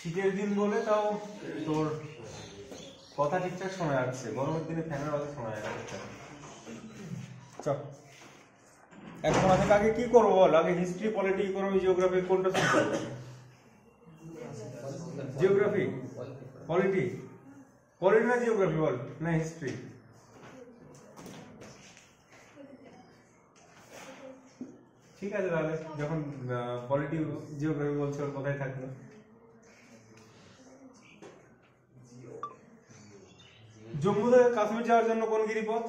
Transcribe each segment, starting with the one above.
শীতের দিন বলে তাও তোর কথা ঠিকঠাক শোনা যাচ্ছে, গরমের দিনে ফ্যানের আওয়াজে শোনা যায় না। চল এখন আগে কি করবো বল? আগে হিস্ট্রি, পলিটি, ইকোনমি, জিওগ্রাফি কোনটা শুরু করবো? জিওগ্রাফি, পলিটি, পলিটি না জিওগ্রাফি বল, না হিস্ট্রি? ঠিক আছে তাহলে, যখন পলিটি জিওগ্রাফি বলছে ওর কোথায় থাকলো? জম্মু থেকে কাশ্মীর যাওয়ার জন্য কোন গিরিপথ?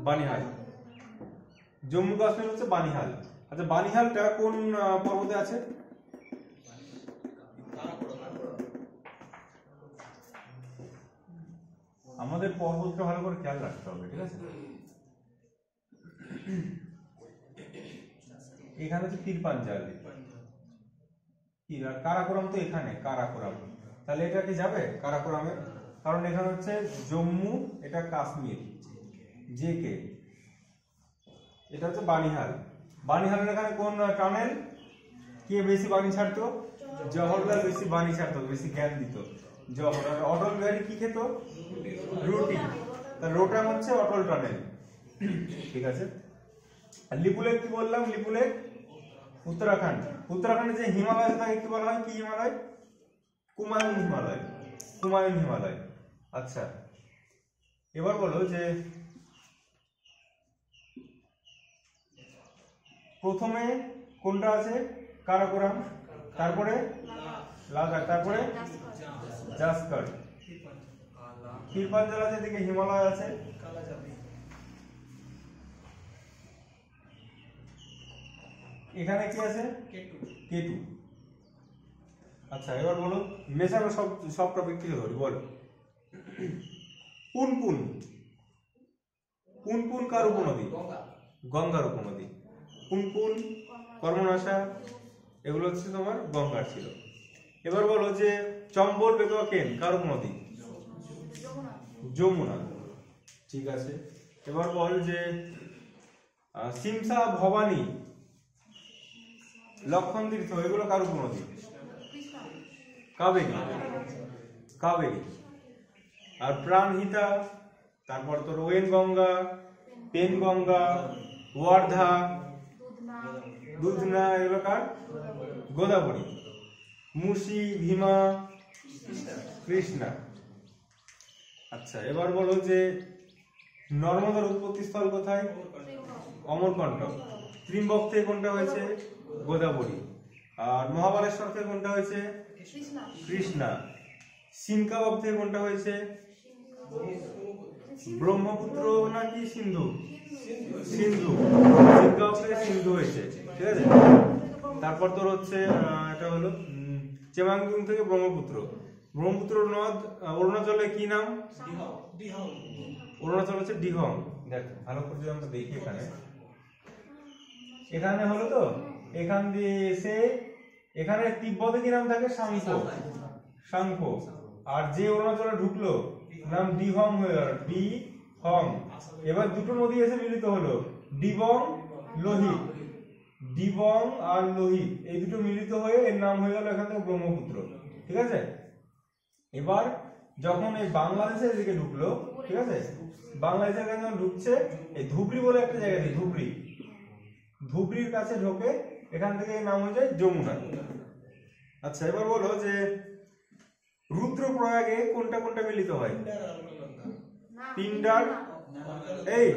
বানিহাল। জম্মু কাশ্মীর হচ্ছে বানিহাল। আচ্ছা, বানিহালটা কোন পর্বতে আছে? আমাদের পর্বতটা ভালো করে খেয়াল রাখতে হবে, ঠিক আছে? এখানে হচ্ছে তিরপাঞ্জাল, আর কারাকোরাম তো এখানে, কারাকোরাম। তাহলে এটা কি যাবে কারাকোরামে? কারণ এখানে হচ্ছে জম্মু, এটা কাশ্মীর, জে কে, এটা হচ্ছে বানিহাল। বানিহালের এখানে কোন টানেল? কে বেশি বাণী ছাড়তো? জওহরলাল বেশি বাণী ছাড়তো, বেশি জ্ঞান দিত জওহরলাল। অটল বিহারী কি খেত? রুটি। তার রোটাম হচ্ছে অটল টানেল, ঠিক আছে? আর লিপুলেক কি বললাম? লিপুলেক উত্তরাখণ্ড। উত্তরাখণ্ডে যে হিমালয় আছে তাকে কি বলা হয়? কি হিমালয়? কুমায়ুন হিমালয়। কুমায়ুন হিমালয়। আচ্ছা, এবার বলো যে প্রথমে কোনটা আছে? কারাকোরাম, তারপরে লাদাখ, তারপরে জাসকার। তিরপাঞ্জাল আছে, এদিকে হিমালয় আছে। এখানে কি আছে? কেটু। আচ্ছা, এবার বলো মেশানো সব টপিক থেকে ধরি, বলো। পুনপুন, পুনপুন কার উপনদী? গঙ্গার উপনদী। পুনপুন, কর্মনাশা, এগুলো হচ্ছে তোমার গঙ্গার ছিল। এবার বলো যে চম্বল, বেতোয়া, কেন কার উপনদী? যমুনা, ঠিক আছে। এবার বল যে সিমসা, ভবানী, লক্ষণ তীর্থ, এগুলো কার উপনদী? কাবেরী, কাবেরী। আর প্রাণহিতা, তারপর তোর ওয়েন গঙ্গা, পেন গঙ্গা, ওয়ার্ধা, দুধনা, এগুলো কার? গোদাবরী। মুসি, ভীমা, কৃষ্ণা। আচ্ছা, এবার বলো যে নর্মদার উৎপত্তি স্থল কোথায়? অমরকণ্টক। ত্রিম্বক থেকে কোনটা হয়েছে? গোদাবরী। আর মহাবালেশ্বর থেকে কোনটা হয়েছে? কৃষ্ণা। সিনকাবাব থেকে কোনটা হয়েছে? ব্রহ্মপুত্র নাকি সিন্ধু? সিন্ধু। সিনকাবাব থেকে সিন্ধু হয়েছে, ঠিক আছে। তারপর তোর হচ্ছে এটা হলো চেমাংদুং থেকে ব্রহ্মপুত্র। ব্রহ্মপুত্র নদ অরুণাচলে কি নাম? অরুণাচল হচ্ছে দিঘং। দেখ ভালো করে যদি আমরা দেখি, এখানে হলো তো, এখান দিয়ে এসে এখানে তিব্বতে কি নাম থাকে? সাংখো, সাংখো। আর যে অরুণাচলে ঢুকলো নাম দিহং হয়ে গেল, দিহং। এবার দুটো নদী এসে মিলিত হলো, ডিবং, লোহিত। ডিবং আর লোহিত এই দুটো মিলিত হয়ে এর নাম হয়ে গেল এখান থেকে ব্রহ্মপুত্র, ঠিক আছে। এবার যখন এই বাংলাদেশের দিকে ঢুকলো, ঠিক আছে, বাংলাদেশের কাছে যখন ঢুকছে, এই ধুবড়ি বলে একটা জায়গা আছে, ধুবড়ি, ধুবড়ির কাছে ঢোকে, এখান থেকে নাম হয়ে যায় যমুনা। আচ্ছা, এবার বলো যে রুদ্রপ্রয়াগে কোনটা কোনটা মিলিত হয়? পিন্ডার। এই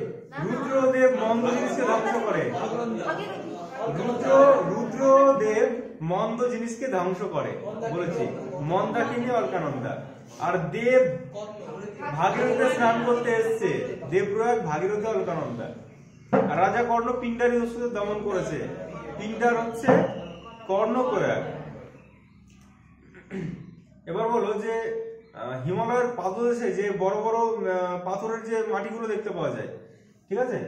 রুদ্রদেব মন্দ জিনিসকে ধ্বংস করে, রুদ্রদেব মন্দ জিনিসকে ধ্বংস করে বলেছি, মন্দাকিনী, অলকানন্দা। আর দেব ভাগীরথীতে স্নান করতে এসছে, দেবপ্রয়াগ, ভাগীরথী, অলকানন্দা। আর রাজা কর্ণ পিন্ডারি অসুরদের দমন করেছে, পিন্ডার হচ্ছে কর্ণপ্রয়াগ। এবার বলো যে হিমালয়ের পাদদেশে যে বড় বড় পাথরের যে মাটিগুলো দেখতে পাওয়া যায়, ঠিক আছে,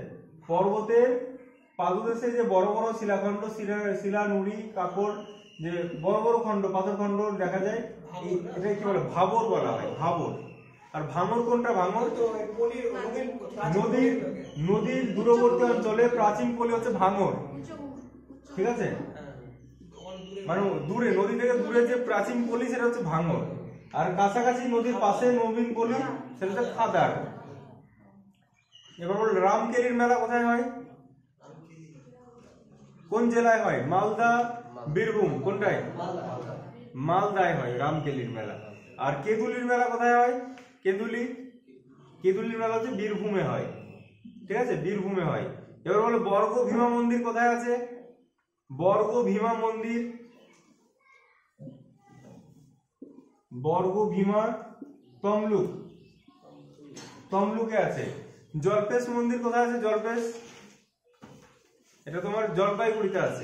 পর্বতের পাদদেশে যে বড় বড় শিলাখণ্ড, শিলা, নুড়ি, কাপড়, যে বড় বড় খণ্ড, পাথর খণ্ড দেখা যায়, এটা কি বলে? ভাবর বলা হয়, ভাবর। আর ভাঙর কোনটা? ভাঙর নদীর দূরবর্তী অঞ্চলে প্রাচীন পলি হচ্ছে ভাঙর, ঠিক আছে। মানে দূরে, নদী থেকে দূরে যে প্রাচীন পল্লী সেটা হচ্ছে ভাঙর, আর কাছাকাছি নদীর পাশে নবীন পল্লী সেটা হচ্ছে খাদার। এবার বল রামকেলির মেলা কোথায় হয়? কোন জেলায় হয়? মালদা, বীরভূম, কোনটায়? মালদায় হয় রামকেলির মেলা। আর কেঁদুলির মেলা কোথায় হয়? কেঁদুলির মেলা হচ্ছে বীরভূমে হয়, ঠিক আছে, বীরভূমে হয়। এবার বলো বর্গ ভীমা মন্দির কোথায় আছে? বর্গ ভীমা মন্দির, বর্গ ভীমা তমলুকে আছে। জলপেশ মন্দির কোথায় আছে? জলপেশ, এটা তোমার জলপাইগুড়িতে আছে।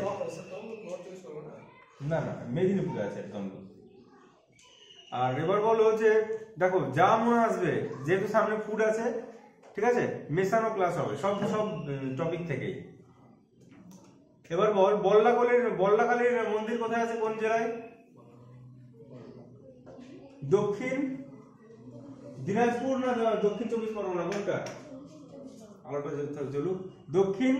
না না, মেদিনীপুরে আছে তমলুক। আর এবার বলো যে দেখো যা মনে আসবে, যেহেতু সামনে ফুড আছে, ঠিক আছে, মেশানো ক্লাস হবে সব টপিক থেকেই। এবার বল বল্লাখালীর মন্দির কোথায় আছে? কোন জেলায়? দক্ষিণ দিনাজপুর না দক্ষিণ 24 পরগনা, কোনটা? আলোটা চলুক। দক্ষিণ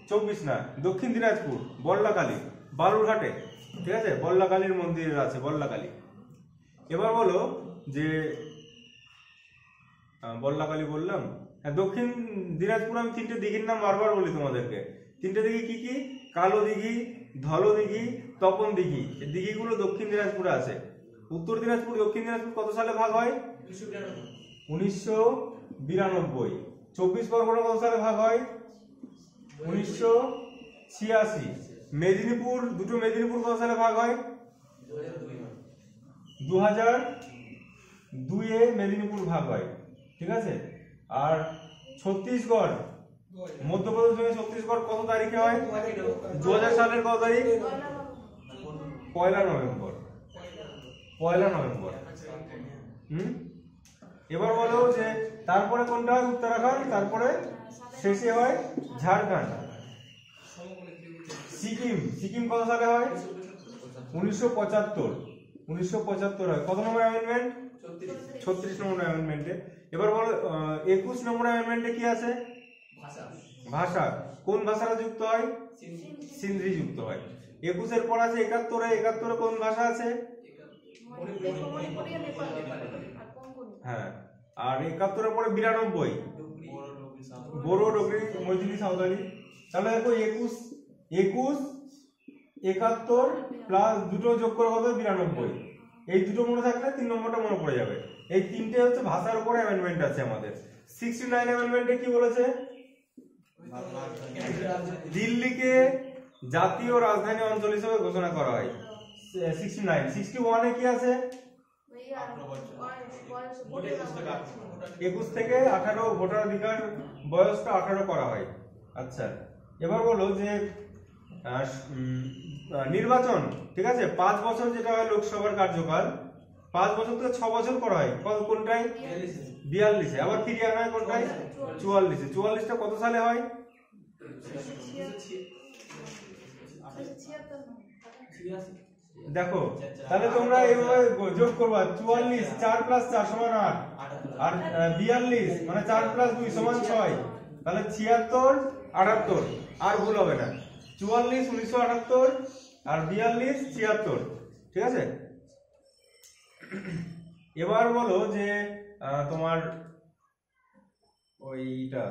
24 না, দক্ষিণ দিনাজপুর, বল্লাখালী, বালুরঘাটে, ঠিক আছে, বল্লাখালীর মন্দির আছে, বল্লাখালী। এবার বলো যে বল্লাখালী বললাম, হ্যাঁ, দক্ষিণ দিনাজপুর আমি তিনটে দিঘির নাম বারবার বলি তোমাদেরকে। তিনটে দিঘি কি কি? কালো দিঘি, ধল দিঘি, তপন দিঘি। এই দিঘিগুলো দক্ষিণ দিনাজপুরে আছে। উত্তর দিনাজপুর, দক্ষিণ দিনাজপুর কত সালে ভাগ হয়? 1992। 24 পরগনা কত সালে ভাগ হয়? 1986। মেদিনীপুর, দুটো মেদিনীপুর কত সালে ভাগ হয়? 2002-এ মেদিনীপুর ভাগ হয়, ঠিক আছে। আর ছত্তিশগড়, মধ্যপ্রদেশ থেকে ছত্তিশগড় কত তারিখে হয়? 2000 সালের কত তারিখ? 1 নভেম্বর। এবার বলো যে তারপরে কোনটা হয়? উত্তরাখণ্ড, তারপরে শেষে হয় ঝাড়খণ্ড। সিকিম কত সালে হয়? 1975 হয়। কত নম্বর অ্যামেন্ডমেন্ট? 36 নম্বর অ্যামেন্ডমেন্টে। এবার বলো 21 নম্বর অ্যামেন্ডমেন্টে কি আছে? ভাষা। কোন ভাষাটা যুক্ত হয়? সিন্ধি যুক্ত হয়। 21-এর পর আছে 71-এ কোন ভাষা আছে? হ্যাঁ। আর 71-এর পরে 92, বোরো, ডোগরি, মৈথিলি, সাঁওতালি। তাহলে দেখো 21, 71 প্লাস দুটো যোগ করে কত? 92। এই দুটো মনে থাকলে 3 নম্বরটা মনে পড়ে যাবে। এই তিনটে হচ্ছে ভাষার উপরে অ্যামেন্ডমেন্ট আছে আমাদের। 69 অ্যামেন্ডমেন্টে কি বলেছে? দিল্লিকে জাতীয় রাজধানী অঞ্চল হিসেবে ঘোষণা করা হয়। 69। 61-এ কি আছে? 21 থেকে 18 ভোটার অধিকার বয়সটা 18 করা হয়। আচ্ছা, এবার বলো যে নির্বাচন, ঠিক আছে, 5 বছর যেটা হয় লোকসভার কার্যকাল, 5 বছর থেকে 6 বছর করা হয়। কোনটায়? 42-এ। আবার ফিরিয়ে আনা হয় কোনটায়? 44-এ। 44টা কত সালে হয়? দেখো তাহলে তোমরা এইভাবে যোগ করবা। 44, 4 + 4 = 8, আর 42 মানে 4 + 2 = 6। তাহলে 76, 78, আর ভুল হবে না। 44 1978 আর 42 76, ঠিক আছে। এবার বলো যে তোমার ওইটা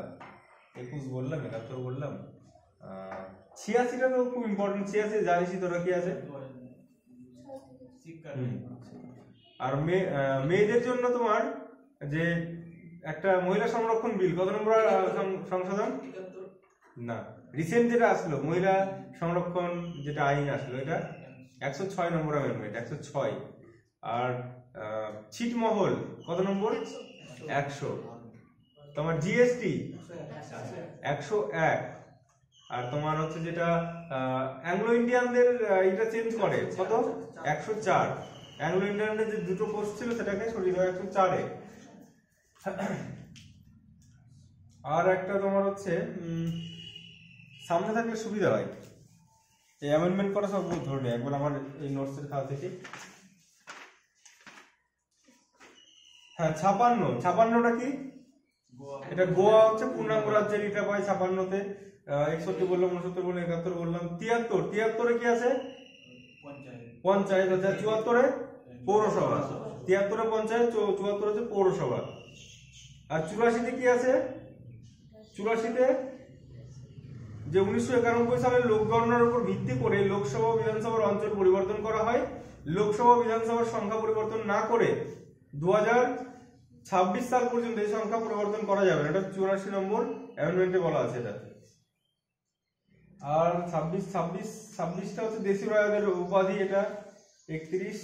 21 বললাম, 71 বললাম, 86টা তো খুব ইম্পর্টেন্ট। 86 জানিসই তোরা কি আছে? আর মেয়েদের জন্য তোমার যে একটা মহিলা সংরক্ষণ বিল, কত নম্বর সংশোধন? না, রিসেন্ট যেটা আসলো মহিলা সংরক্ষণ যেটা আইন আসলো, এটা 106 নম্বর অ্যামেন্ডমেন্ট, 106। আর ছিটমহল কত নম্বর? 100। তোমার জিএসটি 101। আর তোমার হচ্ছে যেটা অ্যাংলো ইন্ডিয়ানদের এটা চেঞ্জ করে কত? 104। অ্যাংলো ইন্ডিয়ানদের যে দুটো পোস্ট ছিল সেটাকে সরিয়ে দেওয়া 104-এ। আর একটা তোমার হচ্ছে সামনে থাকলে সুবিধা হয়, এই অ্যামেন্ডমেন্ট করা সব ধরে নেই একবার আমার এই নোটসের খাতা থেকে। হ্যাঁ, 56টা কি? এটা গোয়া হচ্ছে পূর্ণাঙ্গ রাজ্যের, এটা পাই 56-তে। 61 বললাম, 69 বললাম, 71 বললাম, 73-এ কি আছে? পঞ্চায়েত হচ্ছে, 74-এ পৌরসভা, 73-এ পঞ্চায়েত, 74 হচ্ছে পৌরসভা। আর 84-তে কি আছে? 84-তে যে 1991 সালের লোক গণনার উপর ভিত্তি করে লোকসভা ও বিধানসভার অঞ্চল পরিবর্তন করা হয়। লোকসভা ও বিধানসভার সংখ্যা পরিবর্তন না করে 2026 সাল পর্যন্ত এই সংখ্যা পরিবর্তন করা যাবে না। এটা 84 নম্বর অ্যামেন্ডমেন্টে বলা আছে এটা। আর 26টা হচ্ছে দেশীয় রাজাদের উপাধি, এটা 31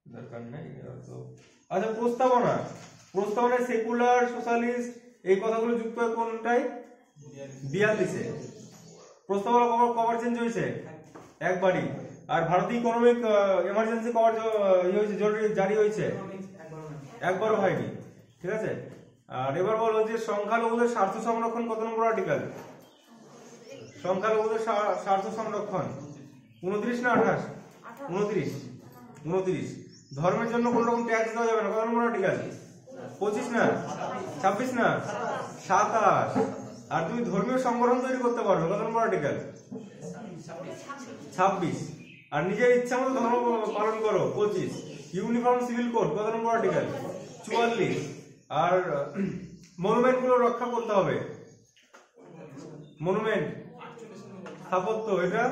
দরকার নাই তো। আচ্ছা, প্রস্তাবনায় সেকুলার, সোশ্যালিস্ট এই কথাগুলো যুক্ত হয় কোনটায়? 42-এ। প্রস্তাবনা কভার চেঞ্জ হয়েছে একবারই। আর ভারতীয় ইকোনমিক এমার্জেন্সি কভার হয়েছে, জরুরি জারি হয়েছে, একবারও হয়নি। ঠিক আছে। আর এবার বলো যে সংখ্যালঘুদের স্বার্থ সংরক্ষণ কত নম্বর আর্টিকেল? সংখ্যালঘুদের স্বার্থ সংরক্ষণ 29 না 28? 29। ধর্মের জন্য কোন রকম ট্যাক্স দেওয়া যাবে না, কত নম্বর আর্টিকেল? 25 না 26 না 27। আর তুমি ধর্মীয় সংগঠন তৈরি করতে পারবে, কত নম্বর আর্টিকেল? 26। আর নিজের ইচ্ছা মতো ধর্ম পালন করো, 25। ইউনিফর্ম সিভিল কোড কত নম্বর আর্টিকেল? 44। আর মনুমেন্ট গুলো রক্ষা করতে হবে, মনুমেন্ট স্থাপত্য, এটা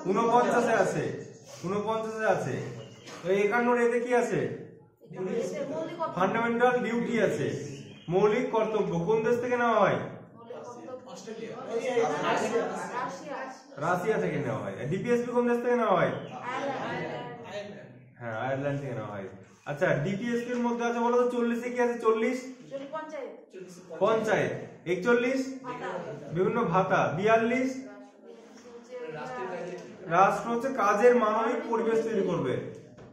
49-এ আছে, 49-এ আছে। 51 এতে কি আছে? ফান্ডামেন্টাল ডিউটি আছে, মৌলিক কর্তব্য। কোন দেশ থেকে নেওয়া হয়? রাশিয়া থেকে নেওয়া হয়। ডিপিএসপি কোন দেশ থেকে নেওয়া হয়? হ্যাঁ, আয়ারল্যান্ড থেকে নেওয়া হয়। আচ্ছা, ডিপিএসপি এর মধ্যে আছে বলো তো 40-এ কি আছে? 40 পঞ্চায়েত, 41 বিভিন্ন ভাতা, 42 রাষ্ট্র হচ্ছে কাজের মানবিক পরিবেশ তৈরি করবে,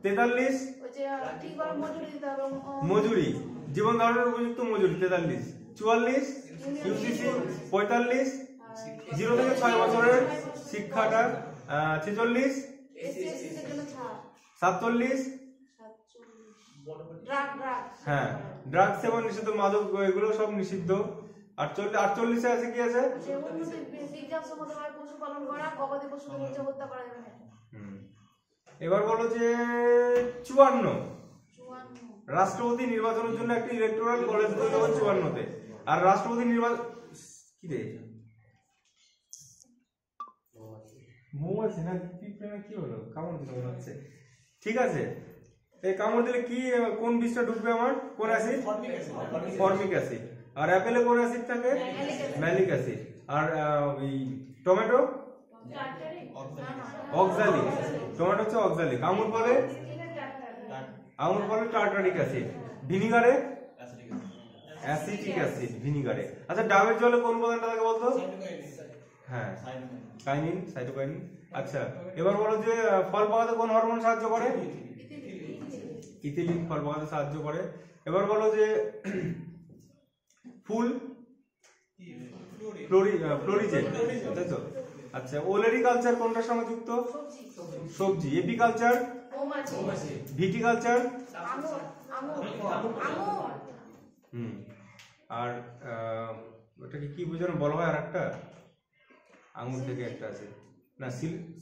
43 মজুরি, জীবন ধারণের উপযুক্ত মজুরি, 43, 44 ইউসিসি, 45 0 থেকে 6 বছরের শিক্ষাটা, 46 47 হ্যাঁ ড্রাগ সেবন নিষিদ্ধ, মাদক এগুলো সব নিষিদ্ধ। 48 আছে কি আছে? এবার বলো যে 54 রাষ্ট্রপতি নির্বাচনের জন্য একটি ইলেকটোরাল কলেজ তৈরি হবে 54-তে। আর রাষ্ট্রপতি নির্বাচন কি রে মৌমাছি না পিঁপড়ে না কি হলো? কামড় দিল মনে হচ্ছে। ঠিক আছে, এই কামড় দিলে কি কোন বিষটা ঢুকবে আমার? কোন অ্যাসিড? Formic acid. আর অ্যাপেলে কোন অ্যাসিড থাকে? Malic acid. আর এই টমেটো অক্সালিক, টমেটো হচ্ছে অক্সালিক। আঙুর ফলে টার্টারিক অ্যাসিড। ভিনিগারে অ্যাসিটিক অ্যাসিড, ভিনিগারে। আচ্ছা, ডাবের জলে কোন উপাদানটা থাকে বলতো? হ্যাঁ, কাইনিন, সাইটোকাইনিন। আচ্ছা, এবার বলো যে ফল পাকাতে কোন হরমোন সাহায্য করে? ইথিলিন ফল পাকাতে সাহায্য করে। এবার বলো যে ফুল ফ্লোরিজেন, তাই তো? আচ্ছা, ওলেরিকালচার কোনটার সঙ্গে যুক্ত? সবজি। এপিকালচার, ভিটিকালচার, আর ওটাকে কি বোঝানো বলা হয়? আর একটা আঙুর থেকে একটা আছে না,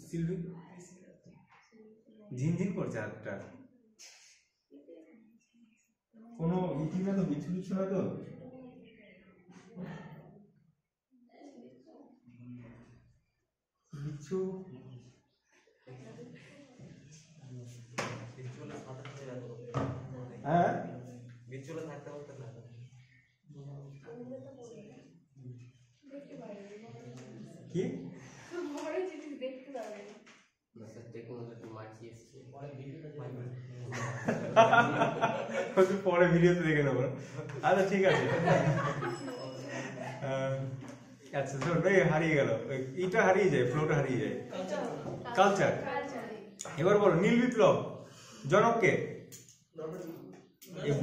সিলভি ঝিনঝিন করছে একটা, কোনো ইটিনা তো বিচ্ছু না তো? বিচ্ছু হ্যাঁ বিচ্ছু থাকতে পারতো না। কি পরে ভিডিওতে দেখে নেবো। আচ্ছা, ঠিক আছে। আচ্ছা, হারিয়ে গেল, এইটা হারিয়ে যায়, ফ্লোটা হারিয়ে যায়। কালচার। এবার বলো নীল বিপ্লব জনককে?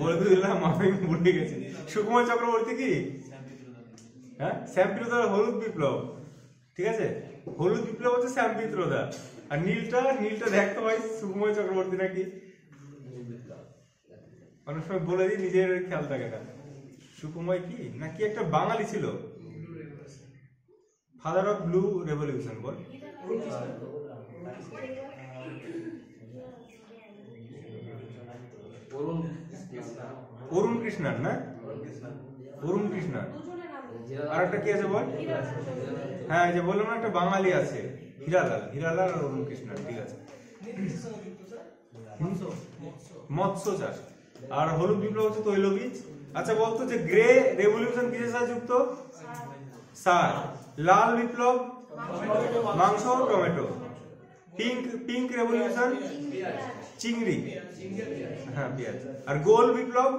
বলে দিলাম, আমি ভুলে গেছি। সুকুমার চক্রবর্তী কি? হ্যাঁ, শ্যামপিত্রদা হলুদ বিপ্লব। ঠিক আছে, হলুদ বিপ্লব হচ্ছে শ্যামপিত্রদা। আর নীলটা দেখতে হয় সুকুমার চক্রবর্তী নাকি? অনেক সময় বলে দিই, নিজের খেয়াল থাকে না। সুকুমার কি নাকি একটা বাঙালি ছিল, ফাদার অফ ব্লু রেভলিউশন বল। অরুণ কৃষ্ণার না, অরুণ কৃষ্ণার। আর একটা কি আছে বল? হ্যাঁ এই যে বললাম না একটা বাঙালি আছে, হীরালাল, হীরালাল আর অরুণ কৃষ্ণার, ঠিক আছে। মৎস্য চাষ। আর হলুদ বিপ্লব হচ্ছে তৈলবীজ। আচ্ছা বলতো যে গ্রে রেভলিউশন কিসের সাথে যুক্ত? সার। লাল বিপ্লব মাংস টমেটো। পিঙ্ক রেভলিউশন চিংড়ি, হ্যাঁ পেঁয়াজ। আর গোল বিপ্লব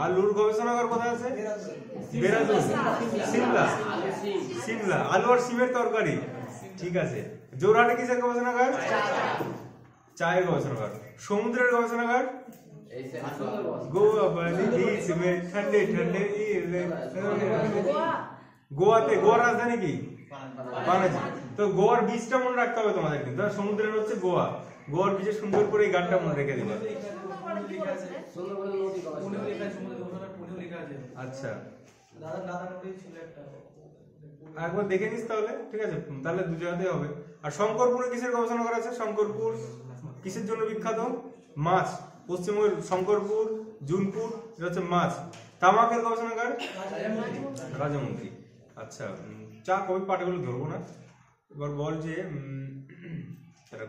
আলুর গবেষণাগার কোথায় আছে? দেরাদুন। সিমলা, সিমলা আলু আর সিমের তরকারি, ঠিক আছে। জোরহাটে কিসের গবেষণাগার? চায়ের গবেষণাগার। সমুদ্রের গবেষণাগার? গোয়া পানি बीच में ठंडे ठंडे গোয়াতে। গোয়ার রাজধানী কি? পানাজি। তো গোয়ার বীজটা মনে রাখতে হবে তোমাদের কিন্তু। আর সমুদ্রের হচ্ছে গোয়া। গোয়ার বীজে সুন্দর করে এই গানটা মনে রেখে দিবা। আচ্ছা একবার দেখে নিস তাহলে, ঠিক আছে। তাহলে দু জায়গাতেই হবে। আর শঙ্করপুরে কিসের গবেষণাগার আছে? শঙ্করপুর কিসের জন্য বিখ্যাত? মাছ। পশ্চিমবঙ্গের শঙ্করপুর, জুনপুর, এটা হচ্ছে মাছ। তামাকের গবেষণাগার? রাজামন্ত্রী। আচ্ছা চা কবি পাঠগুলো ধরবো না, এবার বল যে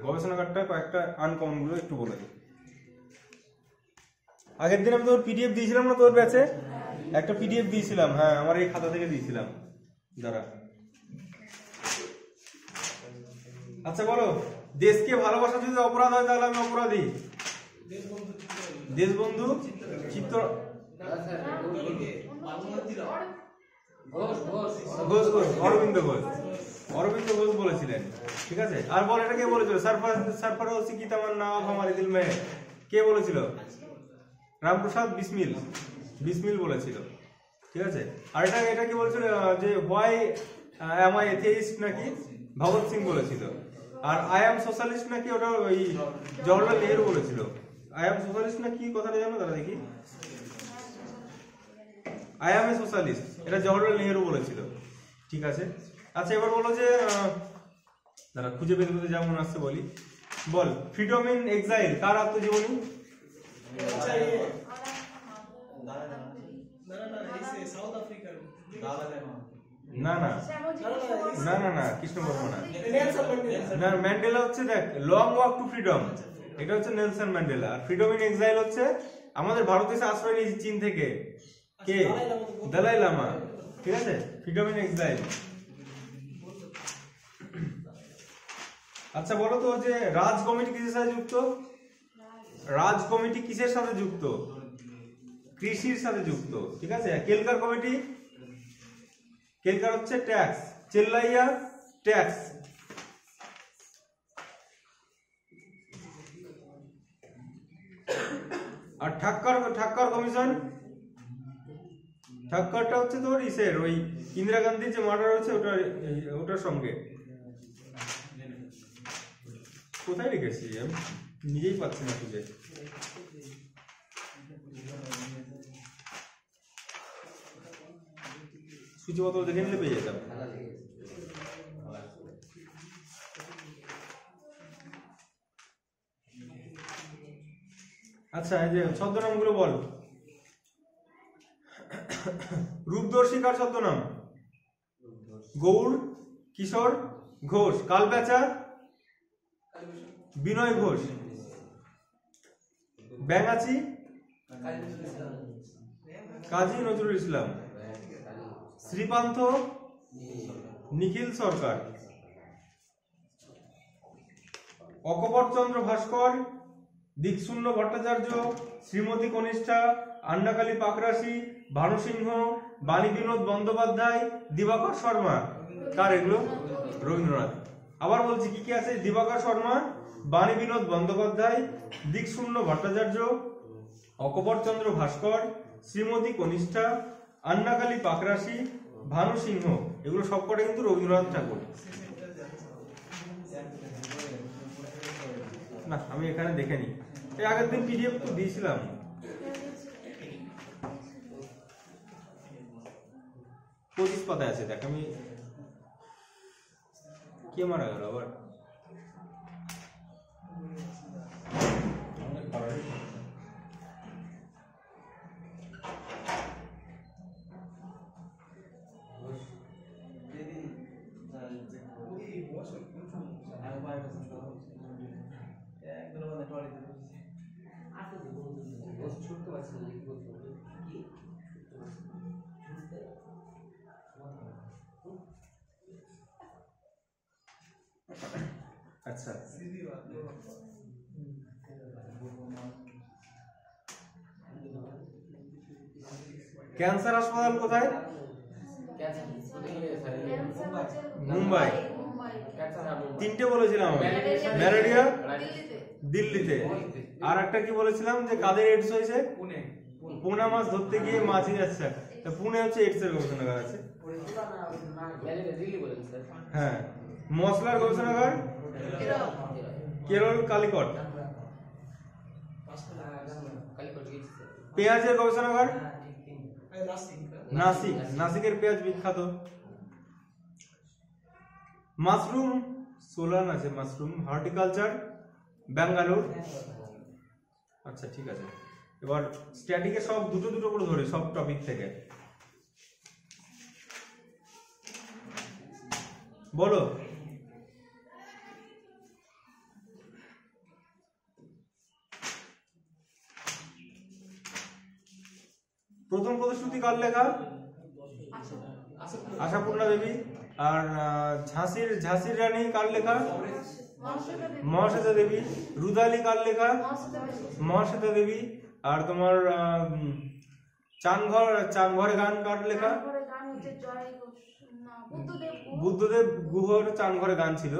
গবেষণাগারটা কয়েকটা আনকমন গুলো একটু বলে দিই। আগের দিন আমি তোর পিডিএফ দিয়েছিলাম না তোর ব্যাচে? একটা পিডিএফ দিয়েছিলাম, হ্যাঁ আমার এই খাতা থেকে দিয়েছিলাম, দাঁড়া। আচ্ছা বলো, দেশকে ভালোবাসা যদি অপরাধ হয় তাহলে আমি অপরাধী। দেশবন্ধু চিত্র ঘোষ, অরবিন্দ ঘোষ, অরবিন্দ ঘোষ বলেছিলেন, ঠিক আছে। আর বল এটা কে বলেছিল? সরফরাজ কি তামান্না হমারে দিল মে, কে বলেছিল? রামপ্রসাদ বিসমিল, বিসমিল বলেছিল, ঠিক আছে। আর এটা কি বলেছিল যে হোয়াই এম আই এথিস্ট নাকি ভগৎ সিং বলেছিল। আর আই এম সোশ্যালিস্ট নাকি ওটা ওই জওহরলাল নেহেরু বলেছিল। আই এম সোশ্যালিস্ট না কি কথাটা জানো তারা? দেখি, আই এম এ সোশ্যালিস্ট, এটা জওহরলাল নেহেরু বলেছিল, ঠিক আছে। আচ্ছা এবার বলো যে দাঁড়া খুঁজে পেতে পেতে যেমন আসছে বলি। বল ফ্রিডম ইন এক্সাইল কার আত্মজীবনী? না না না না না কৃষ্ণ বর্মা না, না ম্যান্ডেলা হচ্ছে দেখ লং ওয়াক টু ফ্রিডম, এটা হচ্ছে নেলসন ম্যান্ডেলা। আর ফ্রিডম ইন এক্সাইল হচ্ছে আমাদের ভারত দেশে আশ্রয় নিয়েছে চীন থেকে, কে? দালাই লামা, ঠিক আছে। Freedom in exile. আচ্ছা বলো তো যে রাজ কমিটি কিসের সাথে যুক্ত? রাজ কমিটি কিসের সাথে যুক্ত? কৃষির সাথে যুক্ত, ঠিক আছে। কেলকার কমিটি? কেলকার হচ্ছে ট্যাক্স। চেল্লাইয়া ট্যাক্স। আর ঠাক্কর কমিশন? ঠাক্করটা হচ্ছে তোর ইসের ওই ইন্দিরা গান্ধীর যে মার্ডার হয়েছে ওটার সঙ্গে। কোথায় রেখেছি আমি নিজেই পাচ্ছি না খুঁজে। সূচিপত্র দেখে নিলে পেয়ে যেতাম। আচ্ছা এই যে ছদ্মনামগুলো বল। রূপদর্শী কার ছদ্মনাম? গৌড় কিশোর ঘোষ। কালবেচা? বিনয় ঘোষ। ব্যাঙাচি? কাজী নজরুল ইসলাম। শ্রীপান্থ? নিখিল সরকার। অকপটচন্দ্র ভাস্কর, দিকশূন্য ভট্টাচার্য, শ্রীমতী কনিষ্ঠা, আন্ডাকালী পাকরাশি, ভানুসিংহ, বাণী বিনোদ বন্দ্যোপাধ্যায়, দিবাকর শর্মা। কার এগুলো? রবীন্দ্রনাথ। আবার বলছি কি কি আছে? দিবাকর শর্মা, বাণী বিনোদ বন্দ্যোপাধ্যায়, দিকশূন্য ভট্টাচার্য, অকপটচন্দ্র ভাস্কর, শ্রীমতী কনিষ্ঠা, আন্ডাকালী পাকরাশি, ভানুসিংহ, এগুলো সবকটা কিন্তু রবীন্দ্রনাথ ঠাকুর। না আমি এখানে দেখে নি, এই আগের দিন পিডিএফ তো দিয়েছিলাম। পঁচিশ পাতায় আছে দেখ। আমি কে মারা গেল আবার? আচ্ছা ক্যান্সার হাসপাতাল কোথায়? মুম্বাই। তিনটে বলেছিলাম আমি। ম্যালেরিয়া দিল্লিতে। আর একটা কি বলেছিলাম যে কাদের এডস হয়েছে? পুনে মাছ ধরতে গিয়ে মাছই যাচ্ছে। তা পুনে হচ্ছে এডস এর গবেষণাগার আছে। হ্যাঁ মশলার গবেষণাগার কেরল কালিকট। পেঁয়াজের গবেষণাগার নাসিক। নাসিকের পেঁয়াজ বিখ্যাত। মাশরুম সোলান আছে। Mushroom horticulture Bangalore. আচ্ছা ঠিক আছে, এবার স্ট্যাটিকে সব দুটো দুটো করে ধরে সব টপিক থেকে বলো। প্রথম প্রতিশ্রুতি কার লেখা? আশাপূর্ণা দেবী। আর ঝাঁসির রানী কার লেখা? মহাশ্বেতা দেবী। রুদালি কার লেখা? মহাশ্বেতা দেবী। আর তোমার চানঘরে গান কার লেখা? বুদ্ধদেব গুহর চানঘরে গান ছিল।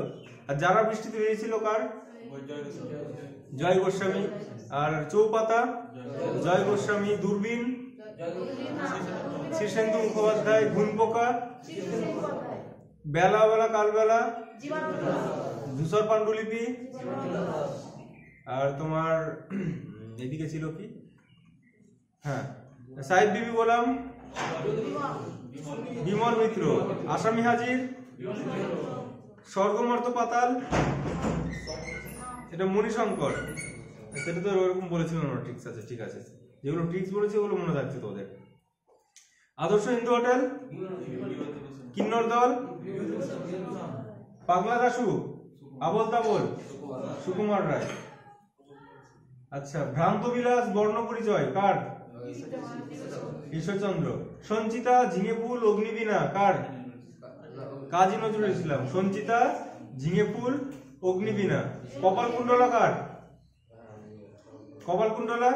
আর যারা বৃষ্টিতে ভেজেছিল কার? জয় গোস্বামী। আর চৌপাতা জয় গোস্বামী। দূরবীন শীর্ষেন্দু মুখোপাধ্যায়। ঘুনপোকা বেলা বেলা কালবেলা ধূসর পাণ্ডুলিপি। আর তোমার এদিকে ছিল কি, হ্যাঁ সাহেব বিবি গোলাম বিমল মিত্র। আসামি হাজির স্বর্গমর্ত পাতাল এটা মণিশঙ্কর। সেটা তো ওরকম বলেছিল না। ঠিক আছে ঠিক আছে, যেগুলো ট্রিক্স বলেছে ওগুলো মনে থাকছে তোদের। আদর্শ হিন্দু হোটেল কিন্নর দল পাগলা দাশু আবল তাবল সুকুমার রায়। আচ্ছা ভ্রান্ত বিলাস বর্ণ পরিচয় কার? ঈশ্বরচন্দ্র। সঞ্চিতা ঝিঙে ফুল অগ্নিবীণা কার? কাজী নজরুল ইসলাম। সঞ্চিতা ঝিঙে ফুল অগ্নিবীণা। কপালকুণ্ডলা কার? কপালকুণ্ডলা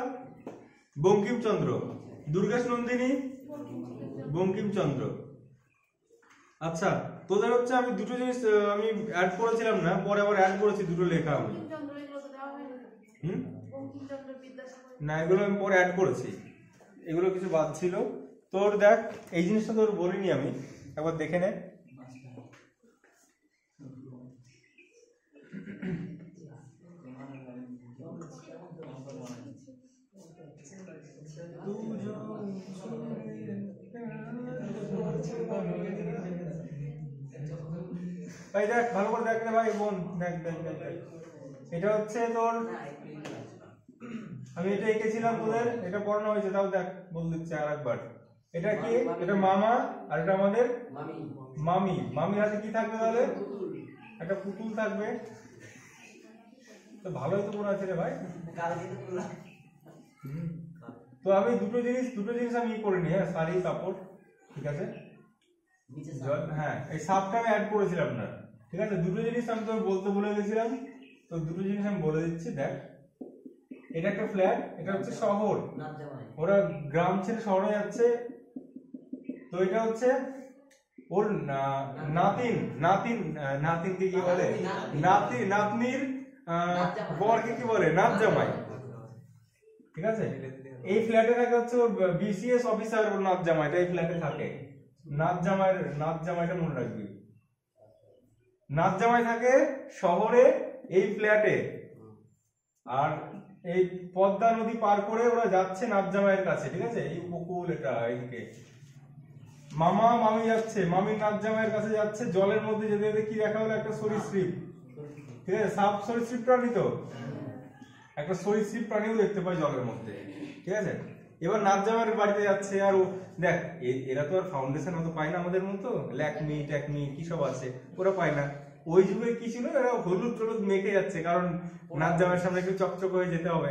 বঙ্কিমচন্দ্র। দুর্গেশ নন্দিনী বঙ্কিমচন্দ্র। আচ্ছা তোদের হচ্ছে আমি দুটো জিনিস আমি অ্যাড করেছিলাম না, পরে আবার অ্যাড করেছি দুটো লেখা আমি। না এগুলো আমি পরে অ্যাড করেছি, এগুলো কিছু বাদ ছিল। তোর দেখ এই জিনিসটা তোর বলিনি আমি, একবার দেখে নে। ভাই দেখ ভালো করে দেখ রে ভাই বোন, দেখ দেখ দেখ দেখ। এটা হচ্ছে তোর আমি এটা এঁকেছিলাম তোদের, এটা পড়ানো হয়েছে, তাও দেখ বল দিচ্ছে আরেকবার। এটা কি? এটা মামা আর এটা আমাদের মামি। মামির হাতে কি থাকবে তাহলে? একটা পুতুল থাকবে। তো ভালোই তো মনে আছে রে ভাই। তো আমি দুটো জিনিস আমি করে নিই। হ্যাঁ শাড়ি কাপড় ঠিক আছে। হ্যাঁ এই সাপটা আমি অ্যাড করেছিলাম না, ঠিক আছে। দুটো জিনিস আমি তোর বলতে ভুলে গেছিলাম, তো দুটো জিনিস আমি বলে দিচ্ছি। দেখ এটা একটা ফ্ল্যাট, এটা হচ্ছে শহর, ওরা গ্রাম ছেড়ে শহরে যাচ্ছে। তো এটা হচ্ছে ওর নাতিনকে কি বলে? নাতনির বরকে কি বলে? নাত জামাই, ঠিক আছে। এই ফ্ল্যাটে থাকে হচ্ছে ওর বিসিএস অফিসার, ওর নাত জামাইটা এই ফ্ল্যাটে থাকে। নাত জামাইটা মনে রাখবি। নাত জামাই থাকে শহরে এই ফ্ল্যাটে, আর এই পদ্মা নদী পার করে ওরা যাচ্ছে নাত জামাইয়ের কাছে, ঠিক আছে। এই উপকূল এটা এইদিকে মামা মামি যাচ্ছে, মামির নাত জামাইয়ের কাছে যাচ্ছে। জলের মধ্যে যেতে যেতে কি দেখা হলো? একটা সরীসৃপ, ঠিক আছে। সাপ সরীসৃপ প্রাণী, তো একটা সরীসৃপ প্রাণীও দেখতে পাই জলের মধ্যে, ঠিক আছে। এবার নাচ জামাইয়ের বাড়িতে যাচ্ছে আর দেখ এরা তো আর ফাউন্ডেশন অত পায় না আমাদের মতো, ল্যাকমি ট্যাকমি কি সব আছে ওরা পায় না। ওই যুগে কি ছিল, এরা হলুদ টলুদ মেখে যাচ্ছে, কারণ নাচ জামাইয়ের সামনে একটু চকচক হয়ে যেতে হবে।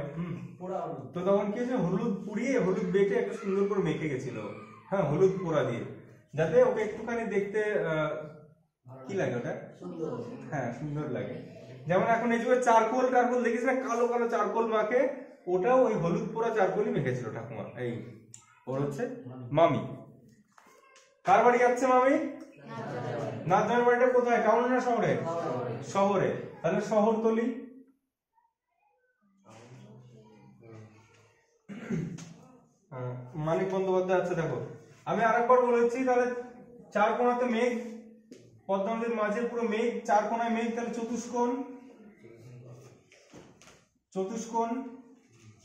তো তখন কি হয়েছে, হলুদ পুড়িয়ে হলুদ বেটে একটু সুন্দর করে মেখে গেছিল, হ্যাঁ হলুদ পোড়া দিয়ে, যাতে ওকে একটুখানি দেখতে কি লাগে ওটা, হ্যাঁ সুন্দর লাগে। যেমন এখন এই যুগে চারকোল টারকোল দেখিস না, কালো কালো চারকোল মাখে, ওটাও ওই হলুদ পোড়া চারকোলই মেখেছিল ঠাকুমা। এই ওর হচ্ছে মামি। কার বাড়ি যাচ্ছে মামি? নাচ জামাইয়ের বাড়িটা কোথায়, টাউনে না শহরে? শহরে। তাহলে শহরতলি। মানিক বন্দ্যোপাধ্যায় আছে, দেখো আমি আরেকবার বলেছি, তাহলে চার কোণাতে মেঘ, পদ্মা নদীর মাঝে পুরো মেঘ, চার কোণায় মেঘ, তাহলে চতুষ্কোণ, চতুষ্কোণ।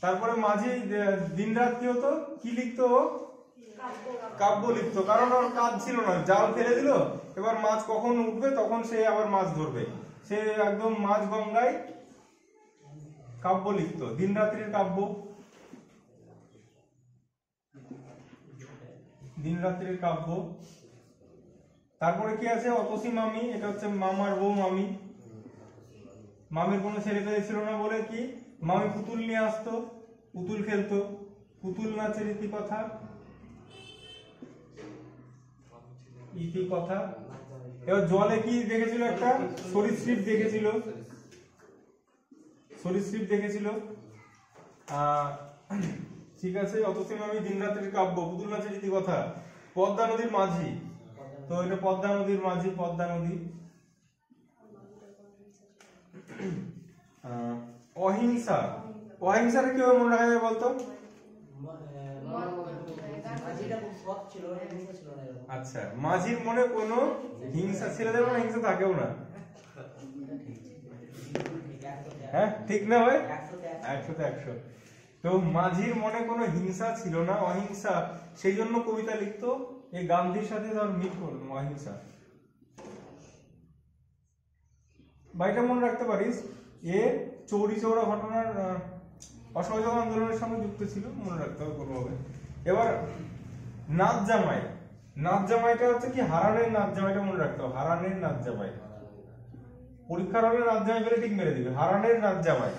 তারপরে মাঝে দিন রাত কি হতো, কি লিখতো, কাব্য লিখতো, কারণ ওর কাজ ছিল না, জাল ফেলে দিল, এবার মাছ কখন উঠবে তখন সে আবার মাছ ধরবে, সে একদম মাছ গঙ্গায় কাব্য লিখতো, দিন রাত্রির কাব্য, দিন রাত্রির কাব্য। তারপরে কি আছে, অতসী মামি, এটা হচ্ছে মামার বউ মামি। মামির কোনো ছেলে পেলে ছিল না বলে কি, মামি পুতুল নিয়ে আসতো, পুতুল খেলতো, পুতুল নাচের ইতিকথা, ইতিকথা। এবার জলে কি দেখেছিল, একটা সরীসৃপ দেখেছিল, সরীসৃপ দেখেছিল। ঠিক আছে, অতসী মামি, দিন রাত্রির কাব্য, পুতুল নাচের ইতিকথা, পদ্মা নদীর মাঝি, তো এটা পদ্মা নদীর মাঝি, পদ্মা নদী। অহিংসা, অহিংসাটা কিভাবে মনে রাখা যায় বলতো? আচ্ছা, মাঝির মনে কোনো হিংসা, ছেলেদের মনে হিংসা থাকেও না, হ্যাঁ ঠিক না ভাই? 100তে 100। তো মাঝির মনে কোনো হিংসা ছিল না, অহিংসা, সেই জন্য কবিতা লিখতো। এই গান্ধীর সাথে ধর মিল করল অহিংসা। বাড়িটা মনে রাখতে পারিস, এ চৌরি চৌরা ঘটনার অসহযোগ আন্দোলনের সঙ্গে যুক্ত ছিল, মনে রাখতে হবে কোনোভাবে। এবার নাচ জামাই, নাচ জামাইটা হচ্ছে কি, হারানের নাচ জামাইটা মনে রাখতে হবে, হারানের নাচ জামাই। পরীক্ষার হলে নাচ জামাই পেলে ঠিক মেরে দিবে, হারানের নাচ জামাই।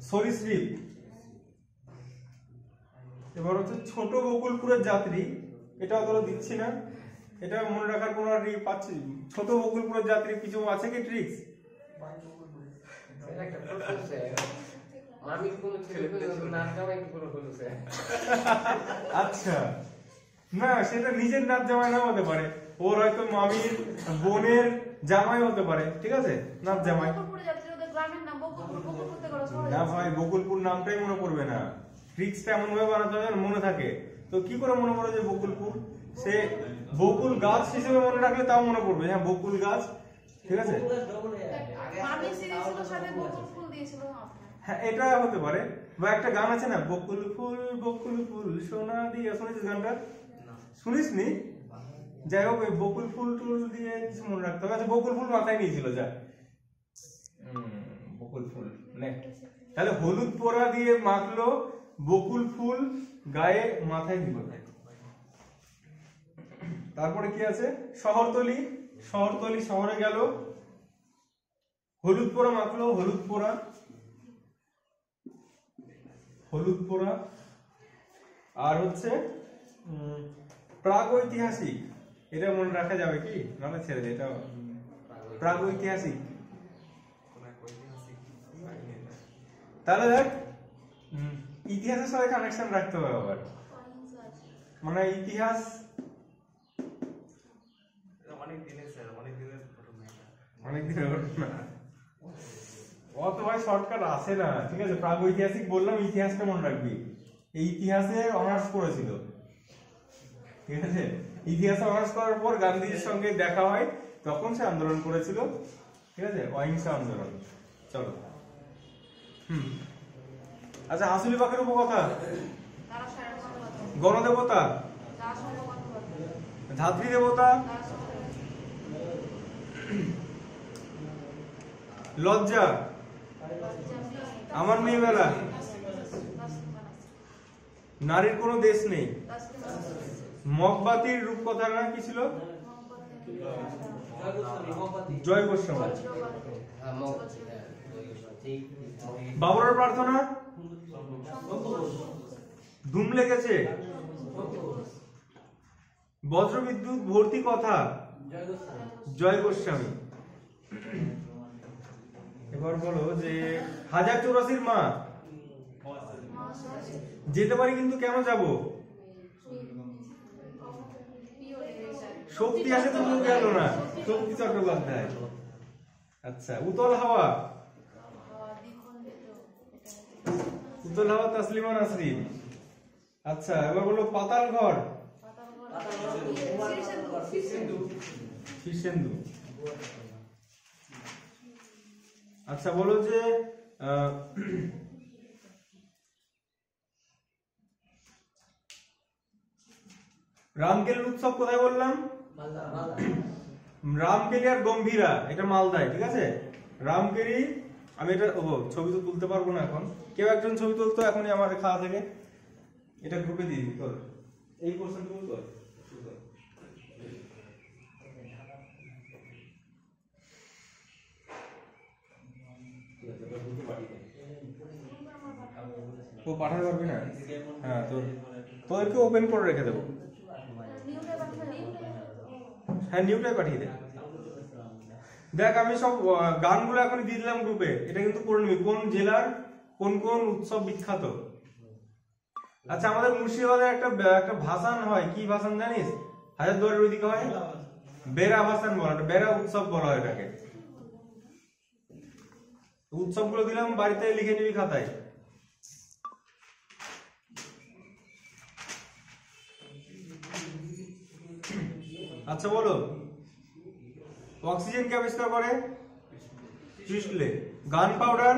সরীসৃপ, এবার হচ্ছে ছোট বকুলপুরের যাত্রী, এটা অতটা দিচ্ছি না, এটা মনে রাখার কোনো আর পাচ্ছি। ছোট বকুলপুরের যাত্রী কিছু আছে কি ট্রিক্স? আচ্ছা, না সেটা নিজের নাচ জামাই না হতে পারে, ওর হয়তো মামির বোনের জামাই হতে পারে, ঠিক আছে, নাচ জামাই। না ভাই, বকুলপুর নামটাই মনে পড়বে না, ট্রিক্সটা এমন ভাবে বানাতে হবে মনে থাকে। তো কি করে মনে পড়ে যে বকুলপুর, সে বকুল গাছ হিসেবে মনে রাখলে তাও মনে পড়বে, হ্যাঁ বকুল গাছ, ঠিক আছে, হ্যাঁ এটা হতে পারে। বা একটা গান আছে না, বকুল ফুল সোনা দিয়ে, শুনেছিস গানটা? শুনিস নি? যাই হোক, ওই বকুল ফুল টুল দিয়ে কিছু মনে রাখতে হবে। আচ্ছা, বকুল ফুল মাথায় নিয়েছিল, যা বকুল ফুল নে, তাহলে হলুদ পোড়া দিয়ে মাখলো, বকুল ফুল গায়ে মাথায় দিল। তারপরে কি আছে, শহরতলি, শহরতলি শহরে গেল, হলুদ পোড়া মাখলো, হলুদ পোড়া, হলুদ পোড়া। আর হচ্ছে প্রাগৈতিহাসিক, এটা মনে রাখা যাবে কি, নাহলে ছেড়ে দে, এটা প্রাগৈতিহাসিক। তাহলে দেখ, ইতিহাসের সাথে কানেকশন রাখতে হবে আবার, মানে ইতিহাস অনেক দিনের ঘটনা, অত ভাই শর্টকাট আসে না, ঠিক আছে। প্রাগৈতিহাসিক বললাম, ইতিহাসটা মনে রাখবি, এই ইতিহাসে অনার্স করেছিল, ঠিক আছে। ইতিহাসে অনার্স করার পর গান্ধীজির সঙ্গে দেখা হয়, তখন সে আন্দোলন করেছিল, ঠিক আছে, অহিংসা আন্দোলন। চলো, আচ্ছা, হাসুলি পাখির উপকথা, গণদেবতা, ধাত্রী দেবতা, লজ্জা, আমার মেয়ে বেলা, নারীর কোনো দেশ নেই। মগবাতির রূপকথার নাম কি ছিল? জয় গোস্বামী। বাবরের প্রার্থনা? ধুম লেগেছে। বজ্রবিদ্যুৎ ভর্তি কথা? জয় গোস্বামী। এবার বলো যে 1084 মা? যেতে পারি কিন্তু কেন যাব? শক্তি আছে তো গেল না, শক্তি চট্টোপাধ্যায়। আচ্ছা, উতল হাওয়া? উতল হাওয়া তাসলিমা নাসরিন। আচ্ছা, এবার বলো পাতাল ঘর? শীর্ষেন্দু। আচ্ছা, বলো যে রামকেলি উৎসব কোথায় বললাম? রামকেলি আর গম্ভীরা, এটা মালদায়, ঠিক আছে। রামকেলি, আমি এটা ছবি তো তুলতে পারবো না এখন, কেউ একজন ছবি তুলতো এখনই আমার খাওয়া থেকে, এটা গ্রুপে দিয়ে দিই। তোর এই কোশ্চেনটুকু তোর ও পাঠাতে পারবি না? হ্যাঁ, তোদেরকে ওপেন করে রেখে দেবো। হ্যাঁ, নিউটাই পাঠিয়ে দে। দেখ, আমি সব গানগুলো এখন দিয়ে দিলাম গ্রুপে, এটা কিন্তু করে নিবি কোন জেলার কোন কোন উৎসব বিখ্যাত। আচ্ছা, আমাদের মুর্শিদাবাদে একটা ভাসান হয়, কি ভাসান জানিস? হাজারদুয়ারের ওইদিকে হয় বেরা ভাসান বলা, বেরা উৎসব বলা হয় এটাকে। উৎসবগুলো দিলাম, বাড়িতে লিখে নিবি খাতায়। আচ্ছা, বলো অক্সিজেন কে আবিষ্কার করে? প্রিস্টলে। গান পাউডার?